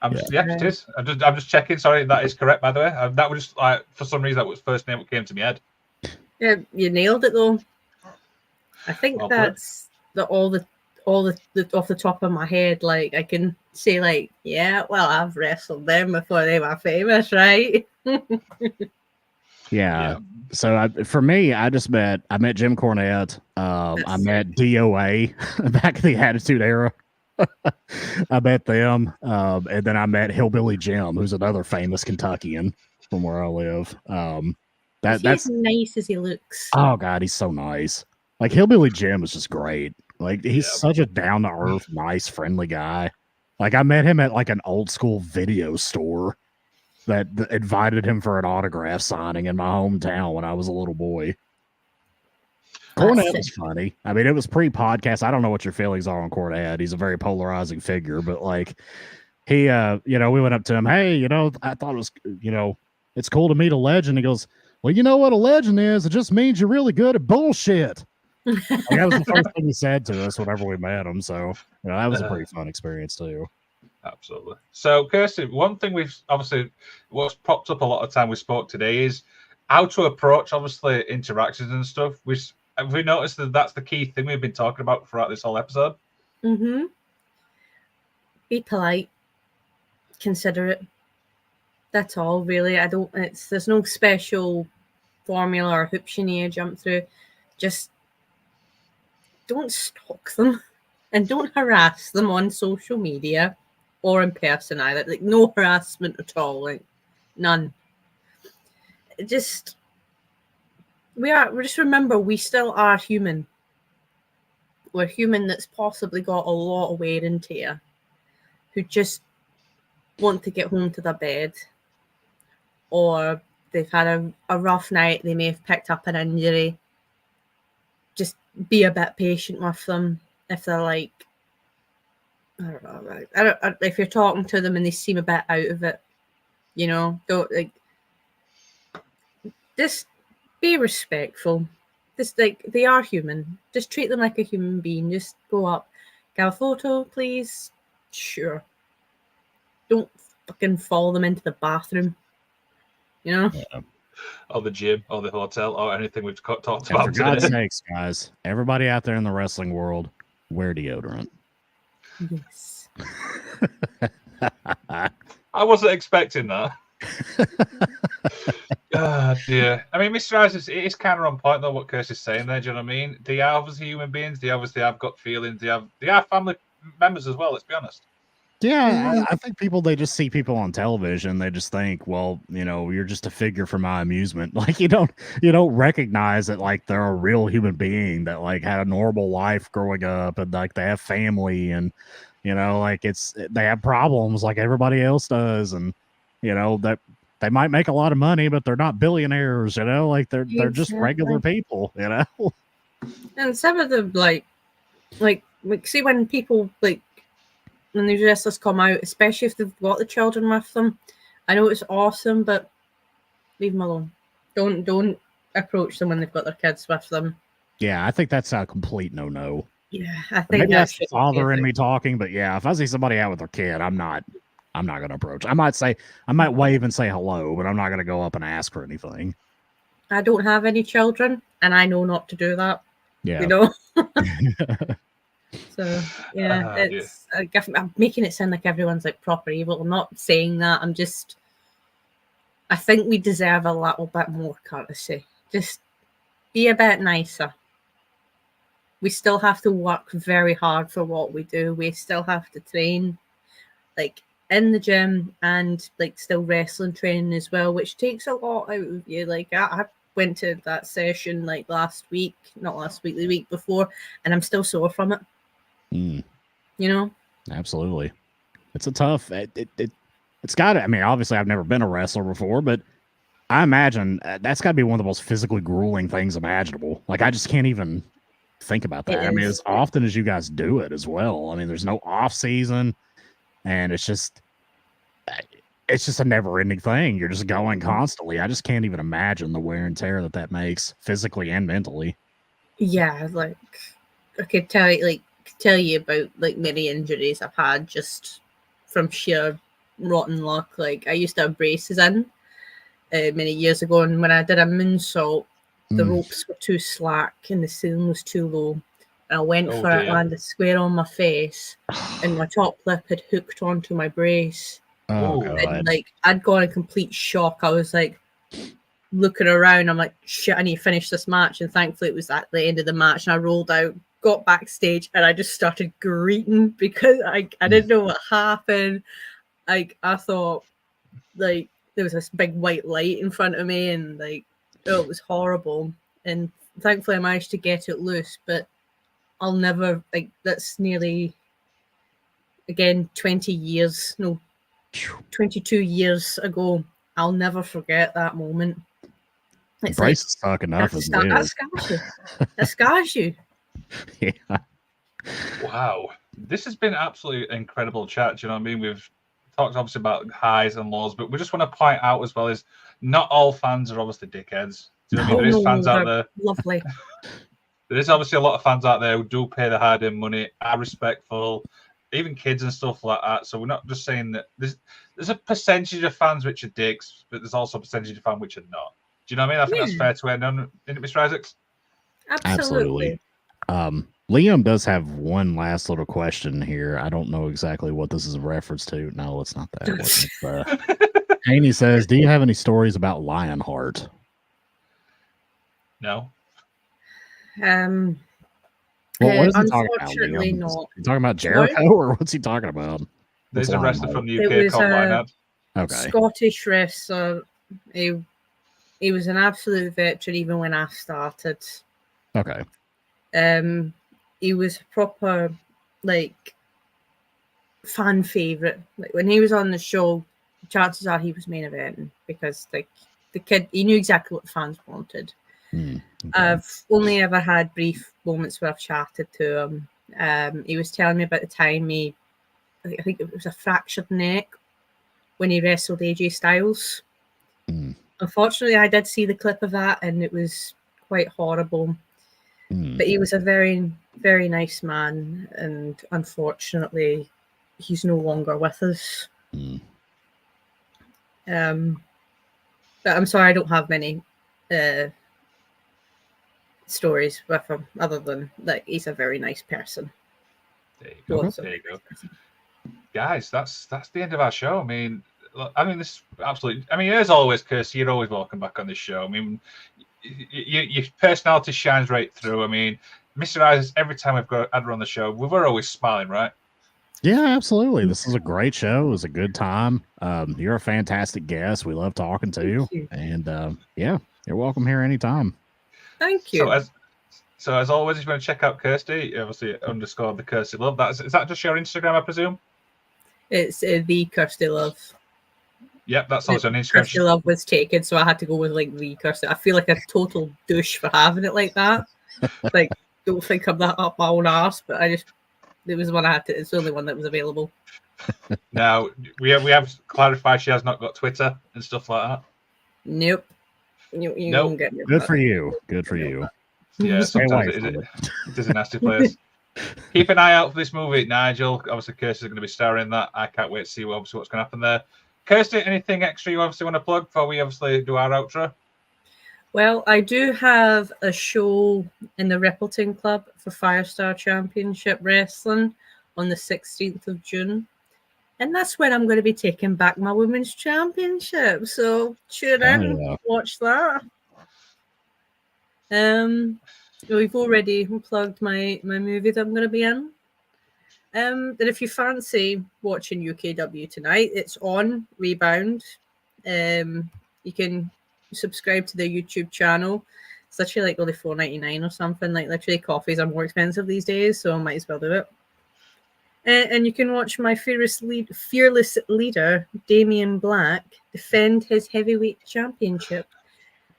It is. I'm just checking. Sorry, that is correct, by the way. That was just like, for some reason, that was the first name that came to my head. Yeah, you nailed it though. I think Well that's all the off the top of my head. Like I can say, like, yeah, well, I've wrestled them before they were famous, right? Yeah. So for me, I met Jim Cornette. I met DOA back in the Attitude Era. I met them. And then I met Hillbilly Jim, who's another famous Kentuckian from where I live. That's as nice as he looks. Oh God, he's so nice. Like Hillbilly Jim is just great. Like he's such a down to earth, nice, friendly guy. Like I met him at like an old school video store that invited him for an autograph signing in my hometown when I was a little boy. Cornette was funny. I mean, it was pre-podcast. I don't know what your feelings are on Cornette. He's a very polarizing figure, but like he, we went up to him. Hey, I thought it was, it's cool to meet a legend. He goes, well, you know what a legend is? It just means you're really good at bullshit. Like, that was the first thing he said to us whenever we met him. So that was a pretty fun experience too. Absolutely. So, Kirsty, one thing what's popped up a lot of time we spoke today is how to approach, obviously, interactions and stuff. Have we noticed that that's the key thing we've been talking about throughout this whole episode? Mm-hmm. Be polite, considerate. That's all, really. There's no special formula or hoops you need to jump through. Just don't stalk them and don't harass them on social media or in person either. Like, no harassment at all. Like, none. Just remember, we still are human. We're human that's possibly got a lot of wear into you, who just want to get home to their bed, or they've had a rough night, they may have picked up an injury. Just be a bit patient with them. If they're like, if you're talking to them and they seem a bit out of it, don't just be respectful. Just they are human. Just treat them like a human being. Just go up, get a photo, please. Sure. Don't fucking follow them into the bathroom. Yeah. Or the gym, or the hotel, or anything we've talked about For God's today. sakes, guys, everybody out there in the wrestling world, wear deodorant. Yes. I wasn't expecting that. Dear. I mean, Mr. Eyes, it is kind of on point, though, what Kirsty's saying there. Do you know what I mean? They are obviously human beings. They obviously have got feelings. They are family members as well, let's be honest. Yeah, I think they just see people on television. They just think, well, you're just a figure for my amusement. Like you don't recognize that like they're a real human being that like had a normal life growing up and like they have family and like they have problems like everybody else does and that they might make a lot of money but they're not billionaires. Like they're just regular people. And some of them like see when people like. When these wrestlers come out, especially if they've got the children with them, I know it's awesome, but leave them alone. Don't approach them when they've got their kids with them. Yeah, I think that's a complete no. Yeah, I think maybe that's the father in me talking, but yeah, if I see somebody out with their kid, I'm not going to approach. I might wave and say hello, but I'm not going to go up and ask for anything. I don't have any children, and I know not to do that. Yeah, So yeah, I'm making it sound like everyone's like proper evil. I'm not saying that. I think we deserve a little bit more courtesy. Just be a bit nicer. We still have to work very hard for what we do. We still have to train, like in the gym and like still wrestling training as well, which takes a lot out of you. Like I went to that session like the week before, and I'm still sore from it. Absolutely. It's a tough. It's got to. I mean, obviously, I've never been a wrestler before, but I imagine that's got to be one of the most physically grueling things imaginable. Like, I just can't even think about that. I mean, as often as you guys do it as well. I mean, there's no off season, and it's just a never-ending thing. You're just going constantly. I just can't even imagine the wear and tear that makes physically and mentally. Yeah, like I could tell you about like many injuries I've had just from sheer rotten luck. Like I used to have braces in many years ago, and when I did a moonsault, the ropes were too slack and the ceiling was too low. And I went Oh, for it, dear. landed square on my face, and my top lip had hooked onto my brace. Oh, Ooh. And God. like I'd gone in complete shock. I was like looking around. I'm like, shit, I need to finish this match. And thankfully, it was at the end of the match, and I rolled out, got backstage, and I just started greeting because I didn't know what happened. Like I thought, like there was this big white light in front of me, and like it was horrible. And thankfully, I managed to get it loose. But I'll never like that's nearly again 20 years, no, 22 years ago. I'll never forget that moment. The It's brace is stuck enough as it that is. scars you. That scars you. Yeah. Wow. This has been absolutely incredible chat. Do you know what I mean? We've talked obviously about highs and lows, but we just want to point out as well is not all fans are obviously dickheads. Do you know what I mean? There is fans out there. Lovely. There is obviously a lot of fans out there who do pay the hard-earned money, are respectful, even kids and stuff like that. So we're not just saying that there's a percentage of fans which are dicks, but there's also a percentage of fans which are not. Do you know what I mean? I think that's fair to end on, isn't it, Mr. Isaacs? Absolutely. Liam does have one last little question here. I don't know exactly what this is a reference to. No, it's not that. Haney says, do you have any stories about Lionheart? No. Well, what is he talking about, unfortunately Liam? not. Is he talking about Jericho, or what's he talking about? There's a wrestler from the It UK was called Lionheart. Okay. Scottish wrestler. He was an absolute veteran even when I started. Okay. He was a proper like fan favorite. Like when he was on the show, chances are he was main eventing because like the kid, he knew exactly what the fans wanted. Okay. I've only ever had brief moments where I've chatted to him. He was telling me about the time I think it was a fractured neck when he wrestled AJ Styles. Unfortunately, I did see the clip of that, and it was quite horrible. But he was a very, very nice man, and unfortunately, he's no longer with us. But I'm sorry, I don't have many stories with him, other than like he's a very nice person. There you go. Was a There you very go. nice person. Guys, that's the end of our show. I mean, this is absolutely. I mean, as always, Kirsty, you're always welcome back on this show. I mean, your personality shines right through. I mean, Mr. Isaacs, every time we've got had her on the show, we're always smiling, right? Yeah, absolutely. This is a great show. It was a good time. You're a fantastic guest. We love talking to you. And yeah, you're welcome here anytime. Thank you. So as always, if you want to check out Kirsty, obviously _ the Kirsty Love. Is that just your Instagram, I presume? It's the Kirsty Love. Yep, that's also on Instagram. Kirsty Love was taken, so I had to go with like the Kirsty. I feel like a total douche for having it like that. Like, don't think I'm that up my own arse, but it was the one I had to. It's the only one that was available. Now we have clarified she has not got Twitter and stuff like that. Nope. You Nope. won't get Good for you. Good for you. Yeah, Stay sometimes away from it is a nasty place. Keep an eye out for this movie, Nigel. Obviously, Kirsty is going to be starring in that. I can't wait to see what's going to happen there. Kirsty, anything extra you obviously want to plug before we obviously do our outro? Well, I do have a show in the Rippleton Club for Firestar Championship Wrestling on the 16th of June. And that's when I'm going to be taking back my Women's Championship. So tune in, watch that. We've already plugged my movie that I'm going to be in. And if you fancy watching UKW tonight, it's on Rebound. You can subscribe to their YouTube channel. It's literally like only $4.99 or something. Like literally coffees are more expensive these days, so I might as well do it. And you can watch my fearless leader, Damian Black, defend his heavyweight championship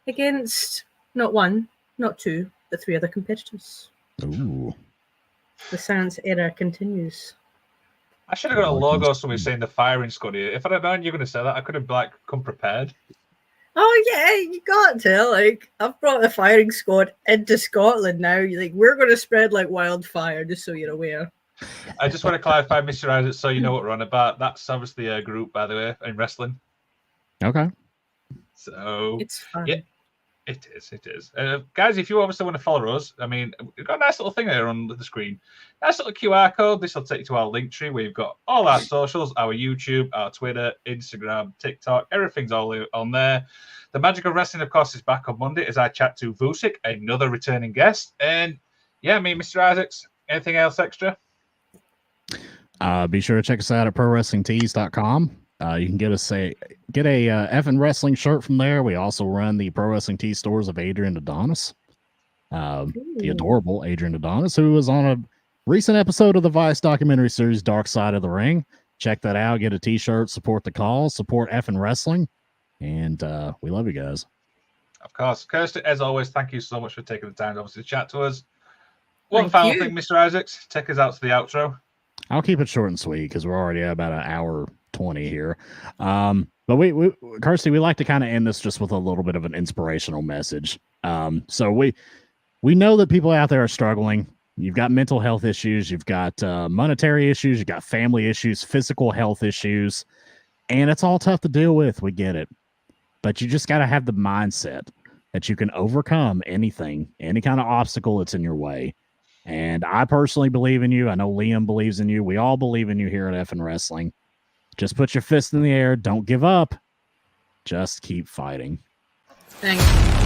against not one, not two, but three other competitors. Ooh. The science era continues. I should have got a logo somewhere saying the firing squad here. If I'd have known you were going to say that, I could have come prepared. Oh yeah, you got to. Like, I've brought the firing squad into Scotland now. Like, we're going to spread like wildfire, just so you're aware. I just want to clarify, Mr. Isaac, so you know what we're on about. That's obviously a group, by the way, in wrestling. Okay. So It's fun. yeah, it is. It is. Guys, if you obviously want to follow us, I mean, we've got a nice little thing there on the screen. Nice little QR code. This will take you to our link tree. We've got all our socials, our YouTube, our Twitter, Instagram, TikTok. Everything's all on there. The Magic of Wrestling, of course, is back on Monday as I chat to Vusic, another returning guest. And yeah, me, Mr. Isaacs, anything else extra? Be sure to check us out at prowrestlingtees.com. You can get a effing wrestling shirt from there. We also run the Pro Wrestling Tees stores of Adrian Adonis, the adorable Adrian Adonis, who was on a recent episode of the Vice documentary series Dark Side of the Ring. Check that out. Get a t-shirt. Support the cause. Support effing wrestling. And we love you guys. Of course. Kirsty, as always, thank you so much for taking the time to obviously chat to us. One Thank final you. thing, Mr. Isaacs, take us out to the outro. I'll keep it short and sweet because we're already at about an hour 20 here. But we Kirsty, we like to kind of end this just with a little bit of an inspirational message. So we know that people out there are struggling. You've got mental health issues, you've got monetary issues, you've got family issues, physical health issues, and it's all tough to deal with. We get it. But you just got to have the mindset that you can overcome anything, any kind of obstacle that's in your way. And I personally believe in you. I know Liam believes in you. We all believe in you here at Effin' Wrestling. Just put your fist in the air. Don't give up. Just keep fighting. Thanks.